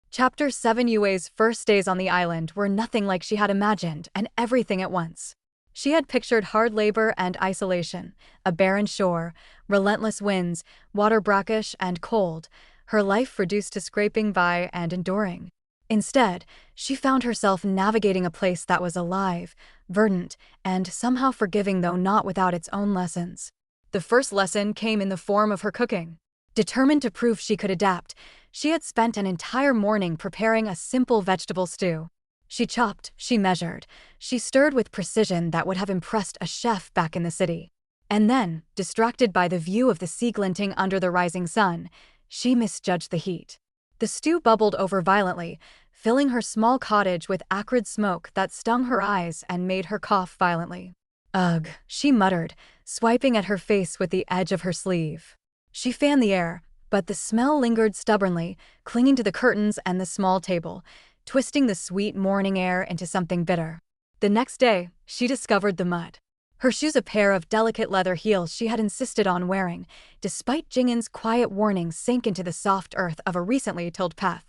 Chapter 7. Yue Wei's first days on the island were nothing like she had imagined, and everything at once. She had pictured hard labor and isolation, a barren shore, relentless winds, water brackish and cold, her life reduced to scraping by and enduring. Instead, she found herself navigating a place that was alive, verdant, and somehow forgiving, though not without its own lessons. The first lesson came in the form of her cooking. Determined to prove she could adapt, she had spent an entire morning preparing a simple vegetable stew. She chopped, she measured, she stirred with precision that would have impressed a chef back in the city. And then, distracted by the view of the sea glinting under the rising sun, she misjudged the heat. The stew bubbled over violently, filling her small cottage with acrid smoke that stung her eyes and made her cough violently. "Ugh," she muttered, swiping at her face with the edge of her sleeve. She fanned the air, but the smell lingered stubbornly, clinging to the curtains and the small table, twisting the sweet morning air into something bitter. The next day, she discovered the mud. Her shoes, a pair of delicate leather heels she had insisted on wearing, despite Jing'an's quiet warning, sank into the soft earth of a recently tilled path.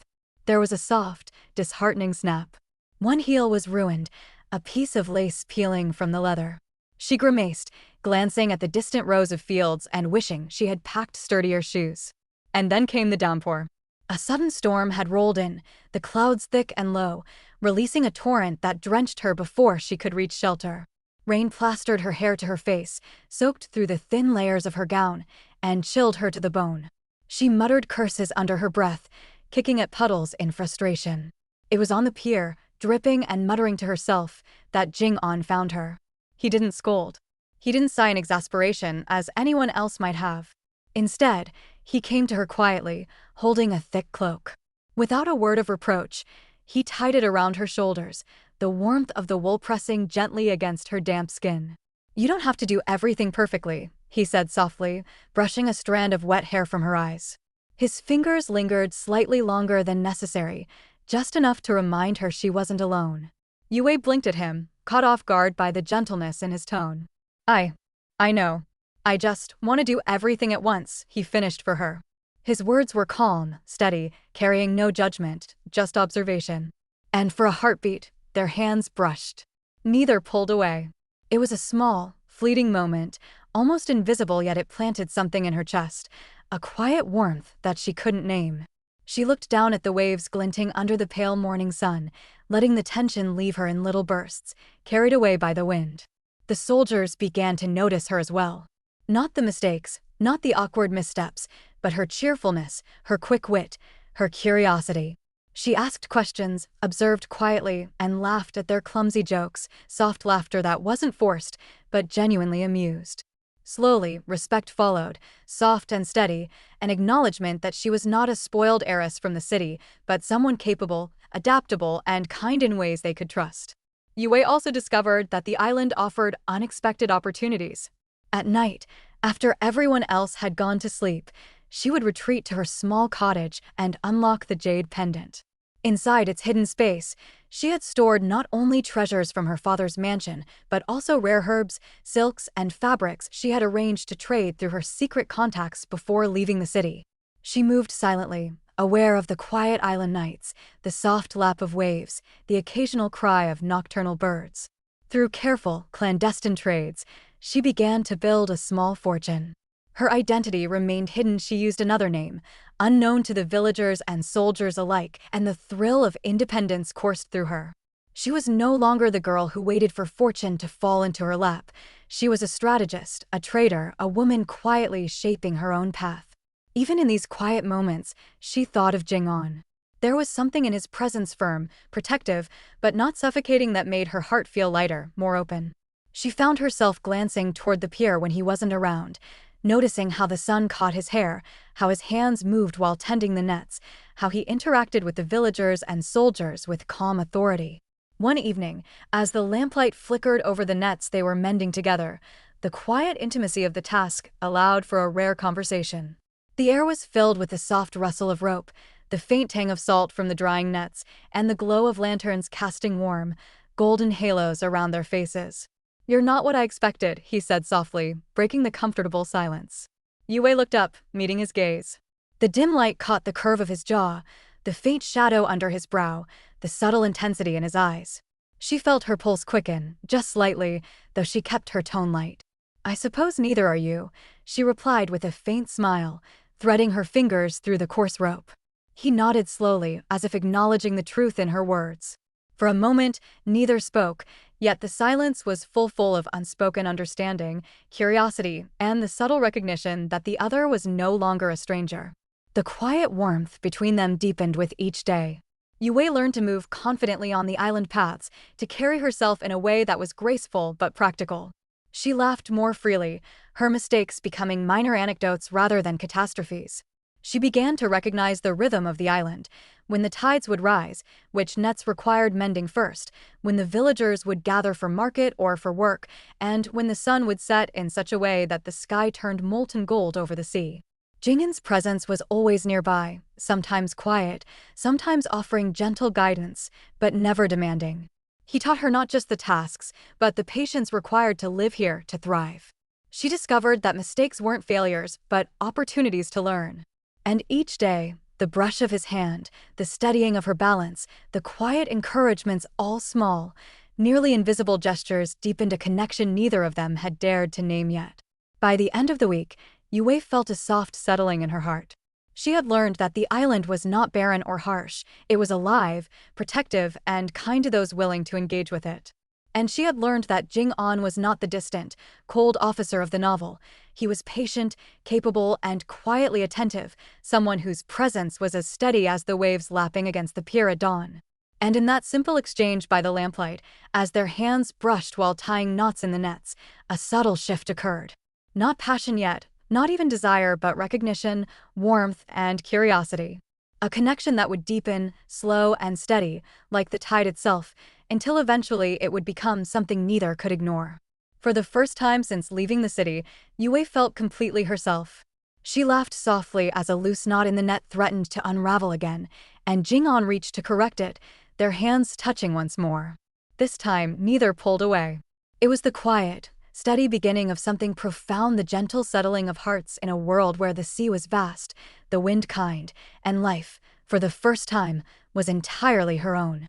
There was a soft, disheartening snap. One heel was ruined, a piece of lace peeling from the leather. She grimaced, glancing at the distant rows of fields and wishing she had packed sturdier shoes. And then came the downpour. A sudden storm had rolled in, the clouds thick and low, releasing a torrent that drenched her before she could reach shelter. Rain plastered her hair to her face, soaked through the thin layers of her gown, and chilled her to the bone. She muttered curses under her breath, kicking at puddles in frustration. It was on the pier, dripping and muttering to herself, that Jing An found her. He didn't scold. He didn't sigh in exasperation, as anyone else might have. Instead, he came to her quietly, holding a thick cloak. Without a word of reproach, he tied it around her shoulders, the warmth of the wool pressing gently against her damp skin. "You don't have to do everything perfectly," he said softly, brushing a strand of wet hair from her eyes. His fingers lingered slightly longer than necessary, just enough to remind her she wasn't alone. Yue Wei blinked at him, caught off guard by the gentleness in his tone. I know. I just want to do everything at once," he finished for her. His words were calm, steady, carrying no judgment, just observation. And for a heartbeat, their hands brushed. Neither pulled away. It was a small, fleeting moment, almost invisible, yet it planted something in her chest, a quiet warmth that she couldn't name. She looked down at the waves glinting under the pale morning sun, letting the tension leave her in little bursts, carried away by the wind. The soldiers began to notice her as well. Not the mistakes, not the awkward missteps, but her cheerfulness, her quick wit, her curiosity. She asked questions, observed quietly, and laughed at their clumsy jokes, soft laughter that wasn't forced, but genuinely amused. Slowly, respect followed, soft and steady, an acknowledgement that she was not a spoiled heiress from the city, but someone capable, adaptable, and kind in ways they could trust. Yue Wei also discovered that the island offered unexpected opportunities. At night, after everyone else had gone to sleep, she would retreat to her small cottage and unlock the jade pendant. Inside its hidden space, she had stored not only treasures from her father's mansion, but also rare herbs, silks, and fabrics she had arranged to trade through her secret contacts before leaving the city. She moved silently, aware of the quiet island nights, the soft lap of waves, the occasional cry of nocturnal birds. Through careful, clandestine trades, she began to build a small fortune. Her identity remained hidden. She used another name, unknown to the villagers and soldiers alike, and the thrill of independence coursed through her. She was no longer the girl who waited for fortune to fall into her lap. She was a strategist, a trader, a woman quietly shaping her own path. Even in these quiet moments, she thought of Jing'an. There was something in his presence, firm, protective, but not suffocating, that made her heart feel lighter, more open. She found herself glancing toward the pier when he wasn't around, noticing how the sun caught his hair, how his hands moved while tending the nets, how he interacted with the villagers and soldiers with calm authority. One evening, as the lamplight flickered over the nets they were mending together, the quiet intimacy of the task allowed for a rare conversation. The air was filled with the soft rustle of rope, the faint tang of salt from the drying nets, and the glow of lanterns casting warm, golden halos around their faces. "You're not what I expected," he said softly, breaking the comfortable silence. Yue Wei looked up, meeting his gaze. The dim light caught the curve of his jaw, the faint shadow under his brow, the subtle intensity in his eyes. She felt her pulse quicken, just slightly, though she kept her tone light. "I suppose neither are you," she replied with a faint smile, threading her fingers through the coarse rope. He nodded slowly, as if acknowledging the truth in her words. For a moment, neither spoke, yet the silence was full of unspoken understanding, curiosity, and the subtle recognition that the other was no longer a stranger. The quiet warmth between them deepened with each day. Yue Wei learned to move confidently on the island paths, to carry herself in a way that was graceful but practical. She laughed more freely, her mistakes becoming minor anecdotes rather than catastrophes. She began to recognize the rhythm of the island, when the tides would rise, which nets required mending first, when the villagers would gather for market or for work, and when the sun would set in such a way that the sky turned molten gold over the sea. Jing'an's presence was always nearby, sometimes quiet, sometimes offering gentle guidance, but never demanding. He taught her not just the tasks, but the patience required to live here, to thrive. She discovered that mistakes weren't failures, but opportunities to learn. And each day, the brush of his hand, the steadying of her balance, the quiet encouragements, all small, nearly invisible gestures, deepened a connection neither of them had dared to name yet. By the end of the week, Yue Wei felt a soft settling in her heart. She had learned that the island was not barren or harsh. It was alive, protective, and kind to those willing to engage with it. And she had learned that Jing'an was not the distant, cold officer of the novel. He was patient, capable, and quietly attentive, someone whose presence was as steady as the waves lapping against the pier at dawn. And in that simple exchange by the lamplight, as their hands brushed while tying knots in the nets, a subtle shift occurred. Not passion yet, not even desire, but recognition, warmth, and curiosity. A connection that would deepen, slow and steady, like the tide itself, until eventually it would become something neither could ignore. For the first time since leaving the city, Yue Wei felt completely herself. She laughed softly as a loose knot in the net threatened to unravel again, and Jing'an reached to correct it, their hands touching once more. This time, neither pulled away. It was the quiet, steady beginning of something profound, the gentle settling of hearts in a world where the sea was vast, the wind kind, and life, for the first time, was entirely her own.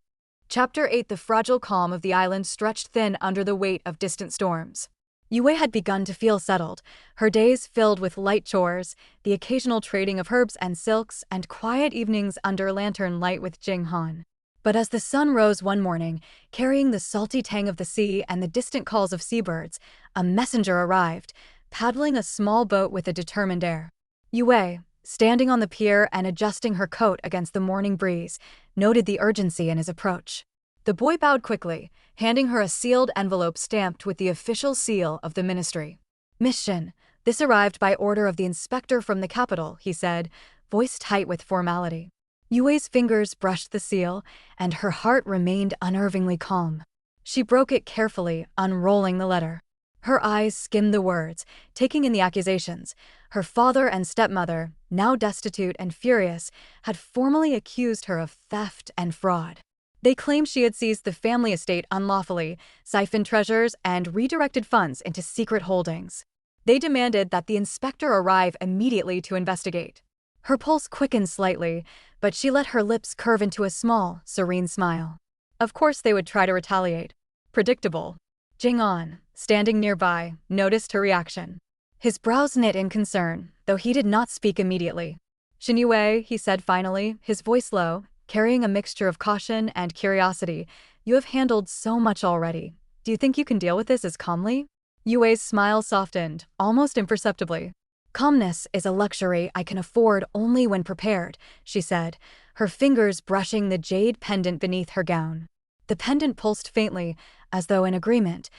Chapter 8. The fragile calm of the island stretched thin under the weight of distant storms. Yue Wei had begun to feel settled, her days filled with light chores, the occasional trading of herbs and silks, and quiet evenings under lantern light with Jing'an. But as the sun rose one morning, carrying the salty tang of the sea and the distant calls of seabirds, a messenger arrived, paddling a small boat with a determined air. Yue Wei, standing on the pier and adjusting her coat against the morning breeze, noted the urgency in his approach. The boy bowed quickly, handing her a sealed envelope stamped with the official seal of the ministry. "Miss Shen, this arrived by order of the inspector from the capital," he said, voice tight with formality. Yue Wei's fingers brushed the seal, and her heart remained unnervingly calm. She broke it carefully, unrolling the letter. Her eyes skimmed the words, taking in the accusations. Her father and stepmother, now destitute and furious, had formally accused her of theft and fraud. They claimed she had seized the family estate unlawfully, siphoned treasures, and redirected funds into secret holdings. They demanded that the inspector arrive immediately to investigate. Her pulse quickened slightly, but she let her lips curve into a small, serene smile. Of course they would try to retaliate. Predictable. Jing-an, standing nearby, noticed her reaction. His brows knit in concern, though he did not speak immediately. "Shen Yu Wei," he said finally, his voice low, carrying a mixture of caution and curiosity, "you have handled so much already. Do you think you can deal with this as calmly?" Yue Wei's smile softened, almost imperceptibly. "Calmness is a luxury I can afford only when prepared," she said, her fingers brushing the jade pendant beneath her gown. The pendant pulsed faintly, as though in agreement,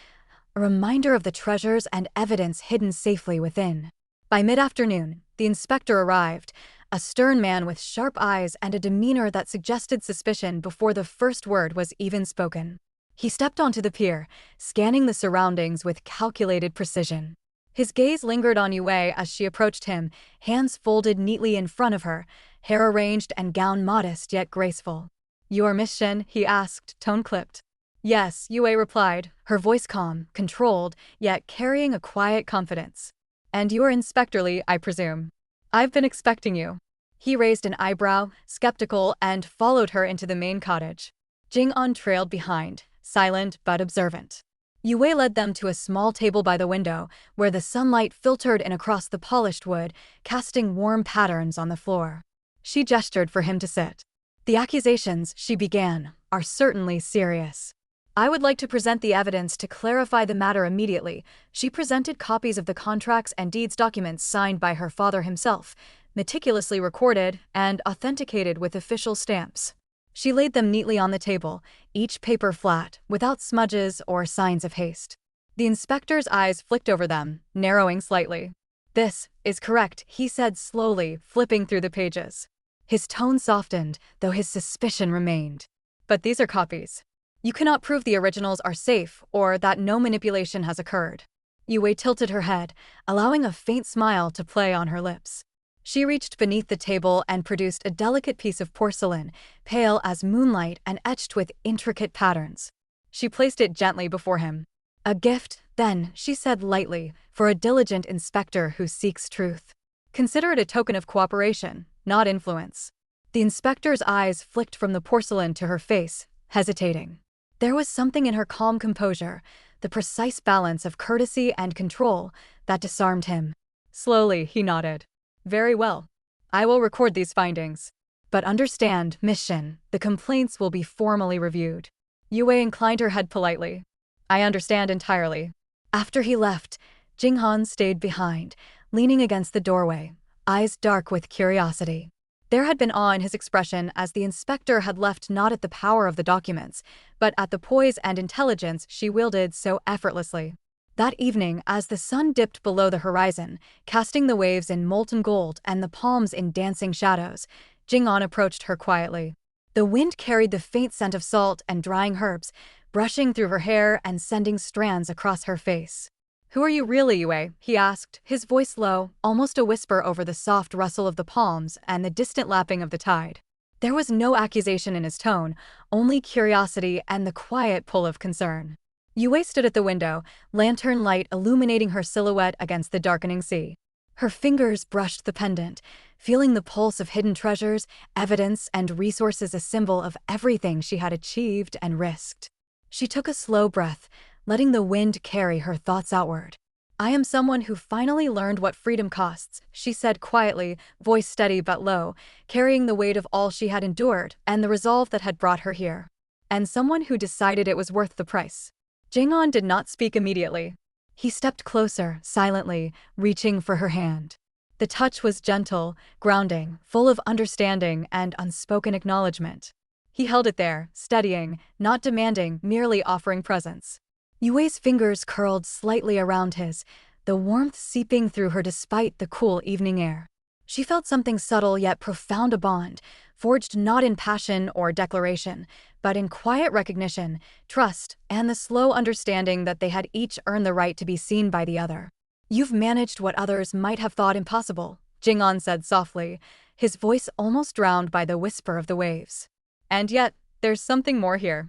a reminder of the treasures and evidence hidden safely within. By mid-afternoon, the inspector arrived, a stern man with sharp eyes and a demeanor that suggested suspicion before the first word was even spoken. He stepped onto the pier, scanning the surroundings with calculated precision. His gaze lingered on Yue Wei as she approached him, hands folded neatly in front of her, hair arranged and gown modest yet graceful. "Your mission?" he asked, tone clipped. "Yes," Yue Wei replied, her voice calm, controlled, yet carrying a quiet confidence. "And you're Inspector Li, I presume. I've been expecting you." He raised an eyebrow, skeptical, and followed her into the main cottage. Jing-an trailed behind, silent but observant. Yue Wei led them to a small table by the window, where the sunlight filtered in across the polished wood, casting warm patterns on the floor. She gestured for him to sit. "The accusations," she began, "are certainly serious. I would like to present the evidence to clarify the matter immediately." She presented copies of the contracts and deeds documents signed by her father himself, meticulously recorded and authenticated with official stamps. She laid them neatly on the table, each paper flat, without smudges or signs of haste. The inspector's eyes flicked over them, narrowing slightly. "This is correct," he said slowly, flipping through the pages. His tone softened, though his suspicion remained. "But these are copies. You cannot prove the originals are safe or that no manipulation has occurred." Yue Wei tilted her head, allowing a faint smile to play on her lips. She reached beneath the table and produced a delicate piece of porcelain, pale as moonlight and etched with intricate patterns. She placed it gently before him. "A gift, then," she said lightly, "for a diligent inspector who seeks truth. Consider it a token of cooperation, not influence." The inspector's eyes flicked from the porcelain to her face, hesitating. There was something in her calm composure, the precise balance of courtesy and control, that disarmed him. Slowly, he nodded. "Very well. I will record these findings. But understand, Miss Shen, the complaints will be formally reviewed." Yue Wei inclined her head politely. "I understand entirely." After he left, Jing-han stayed behind, leaning against the doorway, eyes dark with curiosity. There had been awe in his expression as the inspector had left not at the power of the documents, but at the poise and intelligence she wielded so effortlessly. That evening, as the sun dipped below the horizon, casting the waves in molten gold and the palms in dancing shadows, Jing-an approached her quietly. The wind carried the faint scent of salt and drying herbs, brushing through her hair and sending strands across her face. "Who are you really, Yue Wei?" he asked, his voice low, almost a whisper over the soft rustle of the palms and the distant lapping of the tide. There was no accusation in his tone, only curiosity and the quiet pull of concern. Yue Wei stood at the window, lantern light illuminating her silhouette against the darkening sea. Her fingers brushed the pendant, feeling the pulse of hidden treasures, evidence, and resources, a symbol of everything she had achieved and risked. She took a slow breath, letting the wind carry her thoughts outward. "I am someone who finally learned what freedom costs," she said quietly, voice steady but low, carrying the weight of all she had endured and the resolve that had brought her here. "And someone who decided it was worth the price." Jing-an did not speak immediately. He stepped closer, silently, reaching for her hand. The touch was gentle, grounding, full of understanding and unspoken acknowledgement. He held it there, steadying, not demanding, merely offering presence. Yue Wei's fingers curled slightly around his, the warmth seeping through her despite the cool evening air. She felt something subtle yet profound, a bond, forged not in passion or declaration, but in quiet recognition, trust, and the slow understanding that they had each earned the right to be seen by the other. "You've managed what others might have thought impossible," Jing-on said softly, his voice almost drowned by the whisper of the waves. "And yet, there's something more here.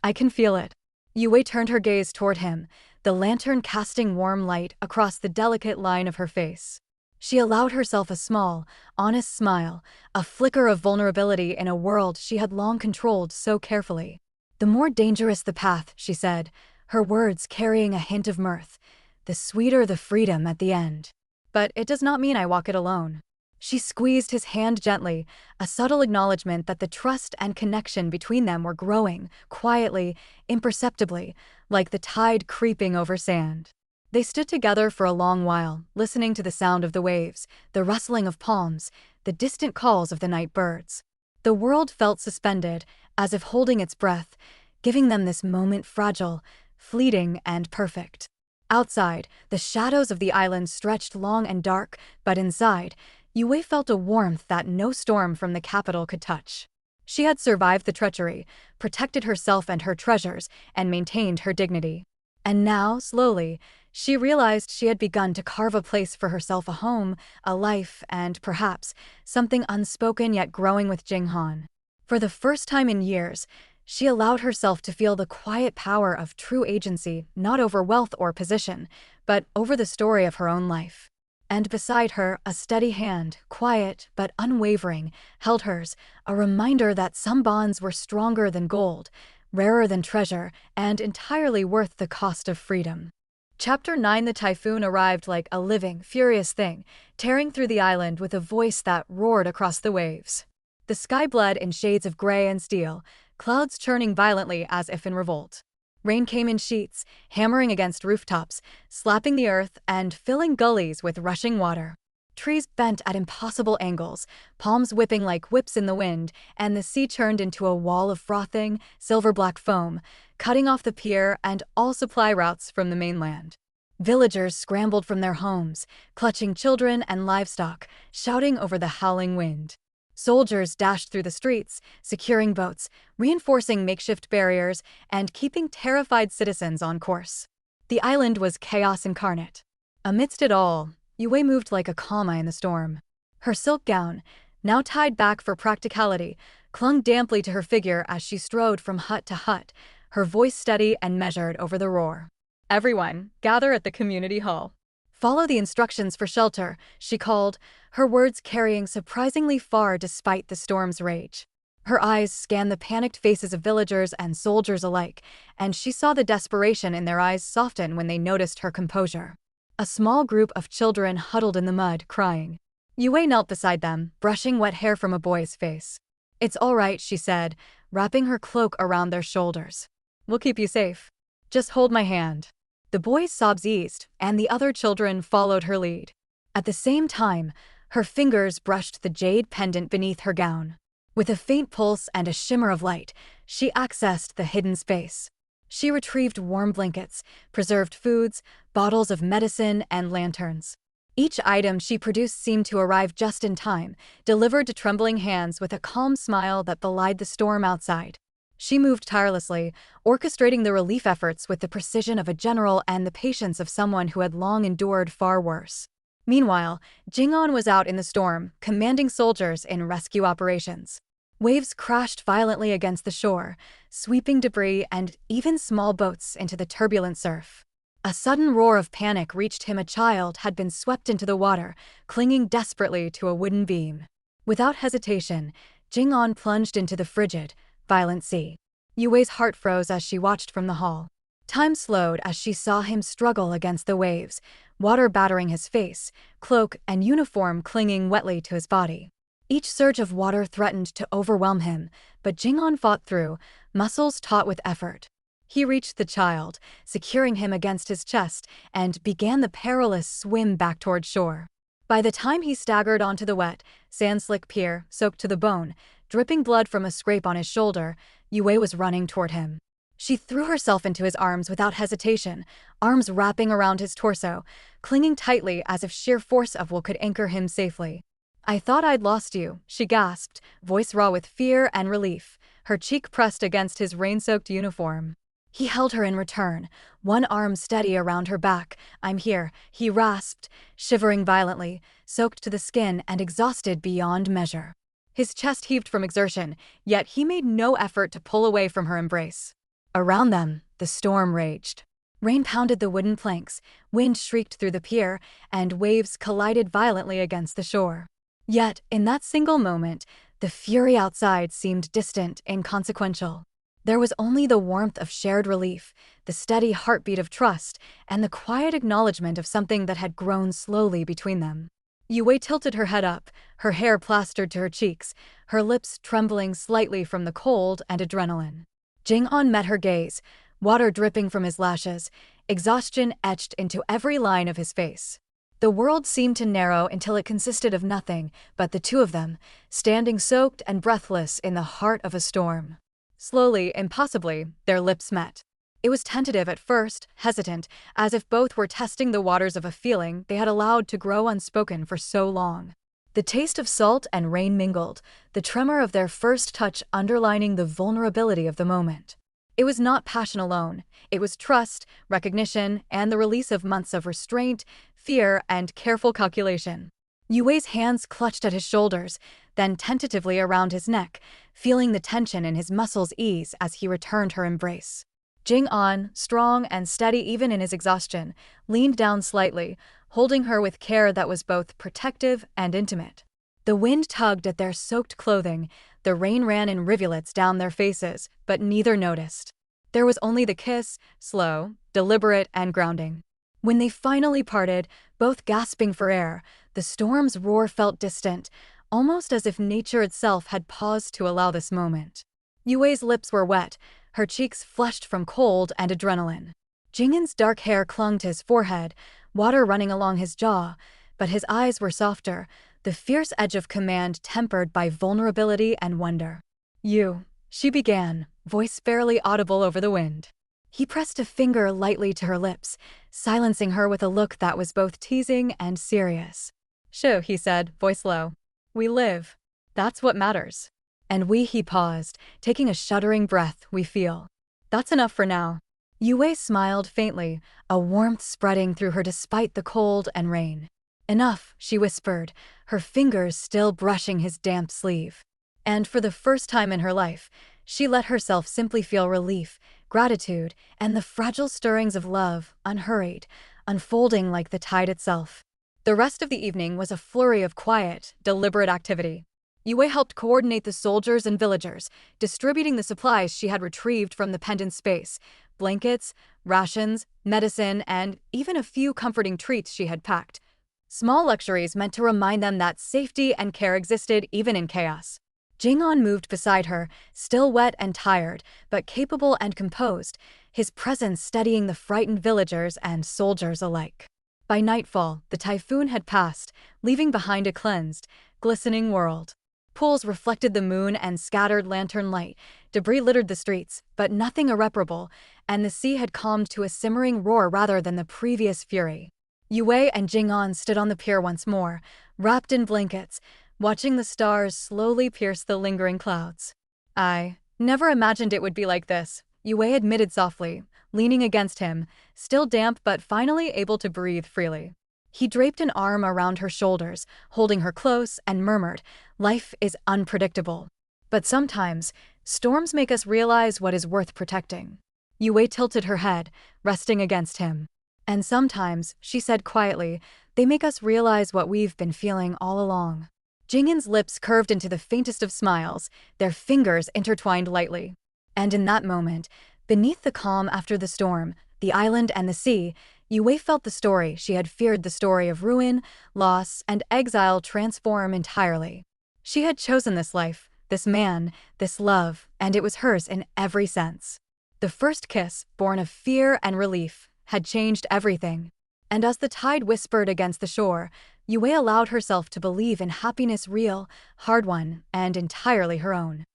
I can feel it." Yue Wei turned her gaze toward him, the lantern casting warm light across the delicate line of her face. She allowed herself a small, honest smile, a flicker of vulnerability in a world she had long controlled so carefully. "The more dangerous the path," she said, her words carrying a hint of mirth, "the sweeter the freedom at the end. But it does not mean I walk it alone." She squeezed his hand gently, a subtle acknowledgement that the trust and connection between them were growing, quietly, imperceptibly, like the tide creeping over sand. They stood together for a long while, listening to the sound of the waves, the rustling of palms, the distant calls of the night birds. The world felt suspended, as if holding its breath, giving them this moment fragile, fleeting, and perfect. Outside, the shadows of the island stretched long and dark, but inside, Yue Wei felt a warmth that no storm from the capital could touch. She had survived the treachery, protected herself and her treasures, and maintained her dignity. And now, slowly, she realized she had begun to carve a place for herself, a home, a life, and perhaps something unspoken yet growing with Jing-han. For the first time in years, she allowed herself to feel the quiet power of true agency, not over wealth or position, but over the story of her own life. And beside her, a steady hand, quiet but unwavering, held hers, a reminder that some bonds were stronger than gold, rarer than treasure, and entirely worth the cost of freedom. Chapter 9. The typhoon arrived like a living, furious thing, tearing through the island with a voice that roared across the waves. The sky bled in shades of gray and steel, clouds churning violently as if in revolt. Rain came in sheets, hammering against rooftops, slapping the earth, and filling gullies with rushing water. Trees bent at impossible angles, palms whipping like whips in the wind, and the sea churned into a wall of frothing, silver-black foam, cutting off the pier and all supply routes from the mainland. Villagers scrambled from their homes, clutching children and livestock, shouting over the howling wind. Soldiers dashed through the streets, securing boats, reinforcing makeshift barriers, and keeping terrified citizens on course. The island was chaos incarnate. Amidst it all, Yue Wei moved like a comma in the storm. Her silk gown, now tied back for practicality, clung damply to her figure as she strode from hut to hut, her voice steady and measured over the roar. "Everyone, gather at the community hall. Follow the instructions for shelter," she called, her words carrying surprisingly far despite the storm's rage. Her eyes scanned the panicked faces of villagers and soldiers alike, and she saw the desperation in their eyes soften when they noticed her composure. A small group of children huddled in the mud, crying. Yue Wei knelt beside them, brushing wet hair from a boy's face. "It's all right," she said, wrapping her cloak around their shoulders. "We'll keep you safe. Just hold my hand." The boy's sobs eased, and the other children followed her lead. At the same time, her fingers brushed the jade pendant beneath her gown. With a faint pulse and a shimmer of light, she accessed the hidden space. She retrieved warm blankets, preserved foods, bottles of medicine, and lanterns. Each item she produced seemed to arrive just in time, delivered to trembling hands with a calm smile that belied the storm outside. She moved tirelessly, orchestrating the relief efforts with the precision of a general and the patience of someone who had long endured far worse. Meanwhile, Jing-on was out in the storm, commanding soldiers in rescue operations. Waves crashed violently against the shore, sweeping debris and even small boats into the turbulent surf. A sudden roar of panic reached him. A child had been swept into the water, clinging desperately to a wooden beam. Without hesitation, Jing-on plunged into the frigid, violent sea. Yue Wei's heart froze as she watched from the hall. Time slowed as she saw him struggle against the waves, water battering his face, cloak and uniform clinging wetly to his body. Each surge of water threatened to overwhelm him, but Jing-on fought through, muscles taut with effort. He reached the child, securing him against his chest, and began the perilous swim back toward shore. By the time he staggered onto the wet, sand-slick pier, soaked to the bone, dripping blood from a scrape on his shoulder, Yue Wei was running toward him. She threw herself into his arms without hesitation, arms wrapping around his torso, clinging tightly as if sheer force of will could anchor him safely. I thought I'd lost you, she gasped, voice raw with fear and relief, her cheek pressed against his rain-soaked uniform. He held her in return, one arm steady around her back. I'm here, he rasped, shivering violently, soaked to the skin and exhausted beyond measure. His chest heaved from exertion, yet he made no effort to pull away from her embrace. Around them, the storm raged. Rain pounded the wooden planks, wind shrieked through the pier, and waves collided violently against the shore. Yet, in that single moment, the fury outside seemed distant, inconsequential. There was only the warmth of shared relief, the steady heartbeat of trust, and the quiet acknowledgement of something that had grown slowly between them. Yu Wei tilted her head up, her hair plastered to her cheeks, her lips trembling slightly from the cold and adrenaline. Jing-an met her gaze, water dripping from his lashes, exhaustion etched into every line of his face. The world seemed to narrow until it consisted of nothing but the two of them, standing soaked and breathless in the heart of a storm. Slowly, impossibly, their lips met. It was tentative at first, hesitant, as if both were testing the waters of a feeling they had allowed to grow unspoken for so long. The taste of salt and rain mingled, the tremor of their first touch underlining the vulnerability of the moment. It was not passion alone, it was trust, recognition, and the release of months of restraint, fear, and careful calculation. Yu Wei's hands clutched at his shoulders, then tentatively around his neck, feeling the tension in his muscles ease as he returned her embrace. Jing-an, strong and steady even in his exhaustion, leaned down slightly, holding her with care that was both protective and intimate. The wind tugged at their soaked clothing, the rain ran in rivulets down their faces, but neither noticed. There was only the kiss, slow, deliberate, and grounding. When they finally parted, both gasping for air, the storm's roar felt distant, almost as if nature itself had paused to allow this moment. Yu Wei's lips were wet, her cheeks flushed from cold and adrenaline. Jing'an's dark hair clung to his forehead, water running along his jaw, but his eyes were softer, the fierce edge of command tempered by vulnerability and wonder. You, she began, voice barely audible over the wind. He pressed a finger lightly to her lips, silencing her with a look that was both teasing and serious. Shoo, he said, voice low. We live. That's what matters. And we, he paused, taking a shuddering breath, we feel. That's enough for now. Yu Wei smiled faintly, a warmth spreading through her despite the cold and rain. Enough, she whispered, her fingers still brushing his damp sleeve. And for the first time in her life, she let herself simply feel relief, gratitude, and the fragile stirrings of love, unhurried, unfolding like the tide itself. The rest of the evening was a flurry of quiet, deliberate activity. Yu Wei helped coordinate the soldiers and villagers, distributing the supplies she had retrieved from the pendant space, blankets, rations, medicine, and even a few comforting treats she had packed. Small luxuries meant to remind them that safety and care existed even in chaos. Jing-an moved beside her, still wet and tired, but capable and composed, his presence steadying the frightened villagers and soldiers alike. By nightfall, the typhoon had passed, leaving behind a cleansed, glistening world. Pools reflected the moon and scattered lantern light, debris littered the streets, but nothing irreparable, and the sea had calmed to a simmering roar rather than the previous fury. Yu Wei and Jing-an stood on the pier once more, wrapped in blankets, watching the stars slowly pierce the lingering clouds. I never imagined it would be like this, Yu Wei admitted softly, leaning against him, still damp but finally able to breathe freely. He draped an arm around her shoulders, holding her close, and murmured, "Life is unpredictable. But sometimes, storms make us realize what is worth protecting." Yu Wei tilted her head, resting against him. "And sometimes," she said quietly, "they make us realize what we've been feeling all along." Jing'an's lips curved into the faintest of smiles, their fingers intertwined lightly. And in that moment, beneath the calm after the storm, the island and the sea, Yu Wei felt the story she had feared, the story of ruin, loss, and exile transform entirely. She had chosen this life, this man, this love, and it was hers in every sense. The first kiss, born of fear and relief, had changed everything. And as the tide whispered against the shore, Yu Wei allowed herself to believe in happiness real, hard-won, and entirely her own.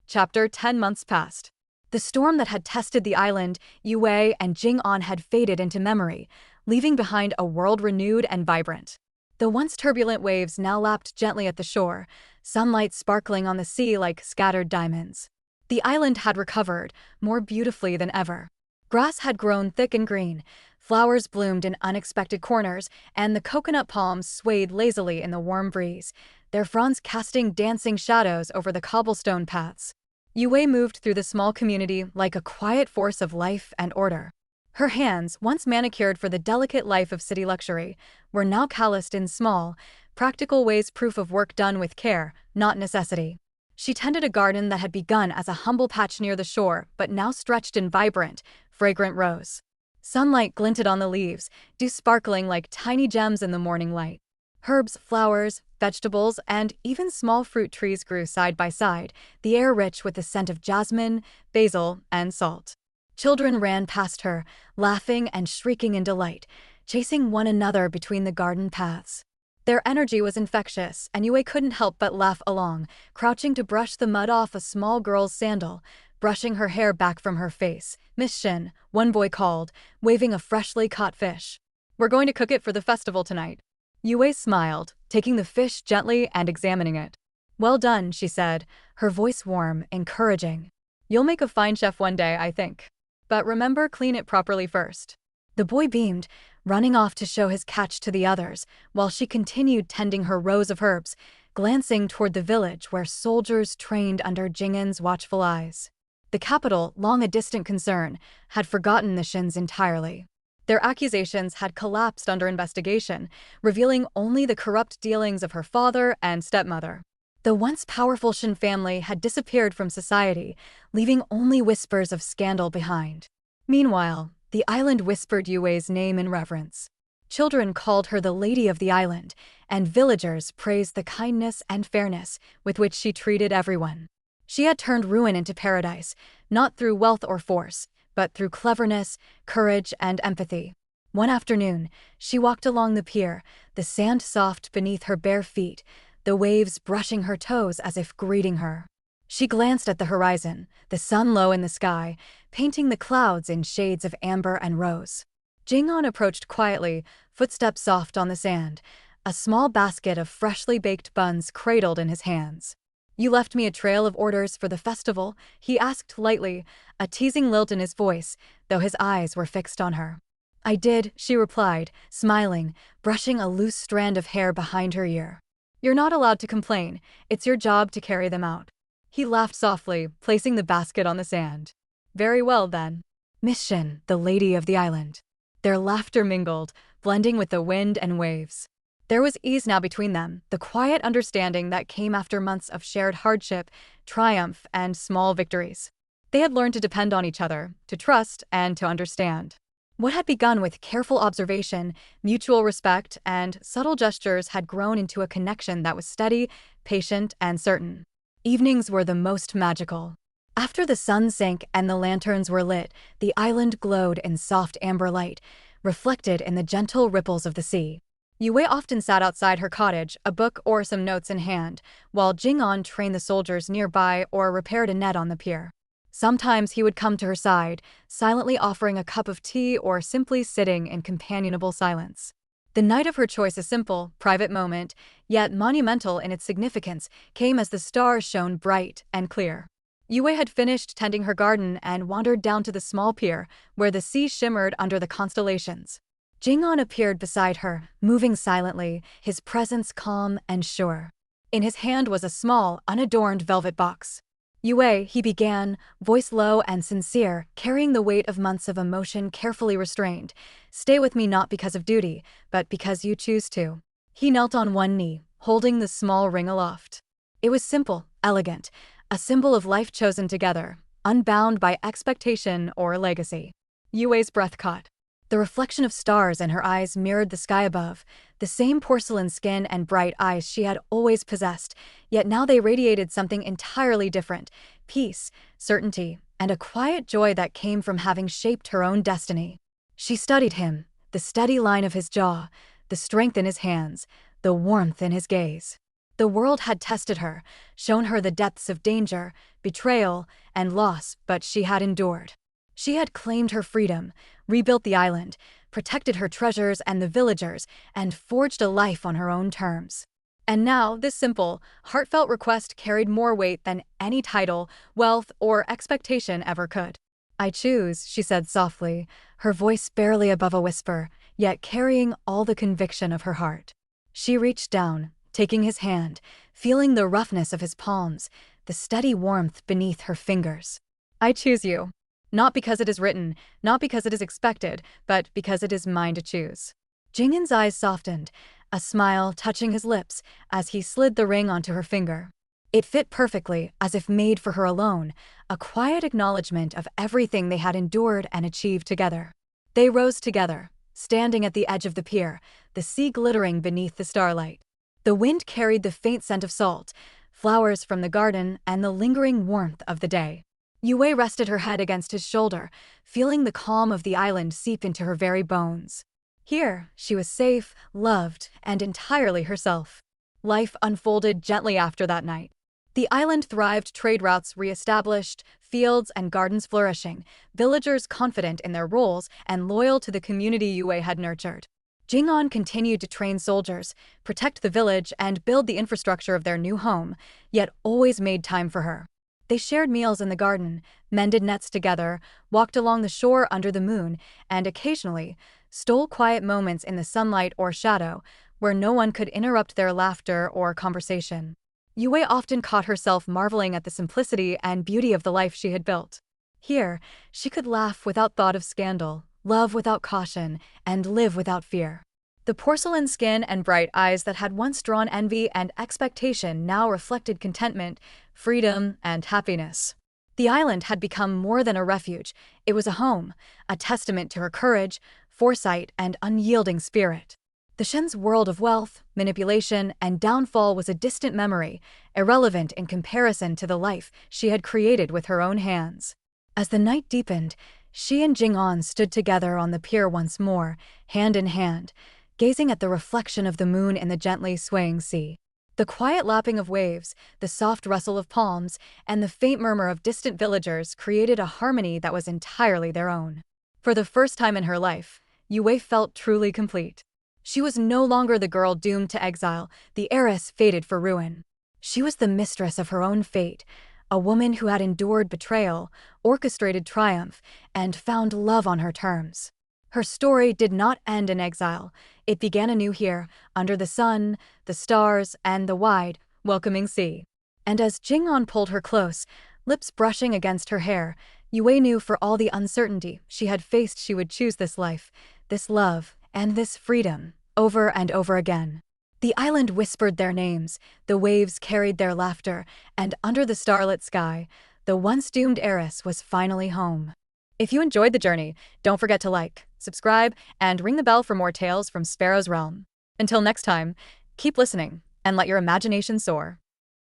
Chapter 10 months passed. The storm that had tested the island, Yu Wei and Jing-an had faded into memory, leaving behind a world renewed and vibrant. The once turbulent waves now lapped gently at the shore, sunlight sparkling on the sea like scattered diamonds. The island had recovered, more beautifully than ever. Grass had grown thick and green, flowers bloomed in unexpected corners, and the coconut palms swayed lazily in the warm breeze, their fronds casting dancing shadows over the cobblestone paths. Yu Wei moved through the small community like a quiet force of life and order. Her hands, once manicured for the delicate life of city luxury, were now calloused in small, practical ways, proof of work done with care, not necessity. She tended a garden that had begun as a humble patch near the shore but now stretched in vibrant, fragrant rows. Sunlight glinted on the leaves, dew sparkling like tiny gems in the morning light. Herbs, flowers, vegetables, and even small fruit trees grew side by side, the air rich with the scent of jasmine, basil, and salt. Children ran past her, laughing and shrieking in delight, chasing one another between the garden paths. Their energy was infectious, and Yue couldn't help but laugh along, crouching to brush the mud off a small girl's sandal, brushing her hair back from her face. "Miss Shen," one boy called, waving a freshly caught fish. "We're going to cook it for the festival tonight." Yue smiled, taking the fish gently and examining it. "Well done," she said, her voice warm, encouraging. "You'll make a fine chef one day, I think. But remember, clean it properly first." The boy beamed, running off to show his catch to the others, while she continued tending her rows of herbs, glancing toward the village where soldiers trained under Jing'an's watchful eyes. The capital, long a distant concern, had forgotten the Shins entirely. Their accusations had collapsed under investigation, revealing only the corrupt dealings of her father and stepmother. The once powerful Shen family had disappeared from society, leaving only whispers of scandal behind. Meanwhile, the island whispered Yue's name in reverence. Children called her the Lady of the Island, and villagers praised the kindness and fairness with which she treated everyone. She had turned ruin into paradise, not through wealth or force, but through cleverness, courage, and empathy. One afternoon, she walked along the pier, the sand soft beneath her bare feet, the waves brushing her toes as if greeting her. She glanced at the horizon, the sun low in the sky, painting the clouds in shades of amber and rose. Jing'an approached quietly, footsteps soft on the sand, a small basket of freshly baked buns cradled in his hands. "You left me a trail of orders for the festival?" he asked lightly, a teasing lilt in his voice, though his eyes were fixed on her. "I did," she replied, smiling, brushing a loose strand of hair behind her ear. "You're not allowed to complain, it's your job to carry them out." He laughed softly, placing the basket on the sand. "Very well, then." "Miss Shen, the Lady of the Island." Their laughter mingled, blending with the wind and waves. There was ease now between them, the quiet understanding that came after months of shared hardship, triumph, and small victories. They had learned to depend on each other, to trust, and to understand. What had begun with careful observation, mutual respect, and subtle gestures had grown into a connection that was steady, patient, and certain. Evenings were the most magical. After the sun sank and the lanterns were lit, the island glowed in soft amber light, reflected in the gentle ripples of the sea. Yue often sat outside her cottage, a book or some notes in hand, while Jing'an trained the soldiers nearby or repaired a net on the pier. Sometimes he would come to her side, silently offering a cup of tea or simply sitting in companionable silence. The night of her choice, a simple, private moment, yet monumental in its significance, came as the stars shone bright and clear. Yue had finished tending her garden and wandered down to the small pier, where the sea shimmered under the constellations. Jing'an appeared beside her, moving silently, his presence calm and sure. In his hand was a small, unadorned velvet box. "Yue," he began, voice low and sincere, carrying the weight of months of emotion carefully restrained. "Stay with me not because of duty, but because you choose to." He knelt on one knee, holding the small ring aloft. It was simple, elegant, a symbol of life chosen together, unbound by expectation or legacy. Yue's breath caught. The reflection of stars in her eyes mirrored the sky above, the same porcelain skin and bright eyes she had always possessed, yet now they radiated something entirely different: peace, certainty, and a quiet joy that came from having shaped her own destiny. She studied him, the steady line of his jaw, the strength in his hands, the warmth in his gaze. The world had tested her, shown her the depths of danger, betrayal, and loss, but she had endured. She had claimed her freedom, rebuilt the island, protected her treasures and the villagers, and forged a life on her own terms. And now, this simple, heartfelt request carried more weight than any title, wealth, or expectation ever could. "I choose," she said softly, her voice barely above a whisper, yet carrying all the conviction of her heart. She reached down, taking his hand, feeling the roughness of his palms, the steady warmth beneath her fingers. "I choose you. Not because it is written, not because it is expected, but because it is mine to choose." Jing'an's eyes softened, a smile touching his lips as he slid the ring onto her finger. It fit perfectly, as if made for her alone, a quiet acknowledgement of everything they had endured and achieved together. They rose together, standing at the edge of the pier, the sea glittering beneath the starlight. The wind carried the faint scent of salt, flowers from the garden, and the lingering warmth of the day. Yu Wei rested her head against his shoulder, feeling the calm of the island seep into her very bones. Here, she was safe, loved, and entirely herself. Life unfolded gently after that night. The island thrived, trade routes re-established, fields and gardens flourishing, villagers confident in their roles and loyal to the community Yu Wei had nurtured. Jing'an continued to train soldiers, protect the village, and build the infrastructure of their new home, yet always made time for her. They shared meals in the garden, mended nets together, walked along the shore under the moon, and occasionally stole quiet moments in the sunlight or shadow where no one could interrupt their laughter or conversation. Yu Wei often caught herself marveling at the simplicity and beauty of the life she had built. Here, she could laugh without thought of scandal, love without caution, and live without fear. The porcelain skin and bright eyes that had once drawn envy and expectation now reflected contentment, freedom, and happiness. The island had become more than a refuge. It was a home, a testament to her courage, foresight, and unyielding spirit. The Shen's world of wealth, manipulation, and downfall was a distant memory, irrelevant in comparison to the life she had created with her own hands. As the night deepened, she and Jing'an stood together on the pier once more, hand in hand, gazing at the reflection of the moon in the gently swaying sea. The quiet lapping of waves, the soft rustle of palms, and the faint murmur of distant villagers created a harmony that was entirely their own. For the first time in her life, Yu Wei felt truly complete. She was no longer the girl doomed to exile, the heiress fated for ruin. She was the mistress of her own fate, a woman who had endured betrayal, orchestrated triumph, and found love on her terms. Her story did not end in exile. It began anew here, under the sun, the stars, and the wide, welcoming sea. And as Jing'an pulled her close, lips brushing against her hair, Yu Wei knew for all the uncertainty she had faced she would choose this life, this love, and this freedom, over and over again. The island whispered their names, the waves carried their laughter, and under the starlit sky, the once doomed heiress was finally home. If you enjoyed the journey, don't forget to like, subscribe, and ring the bell for more tales from Sparrow's Realm. Until next time, keep listening, and let your imagination soar.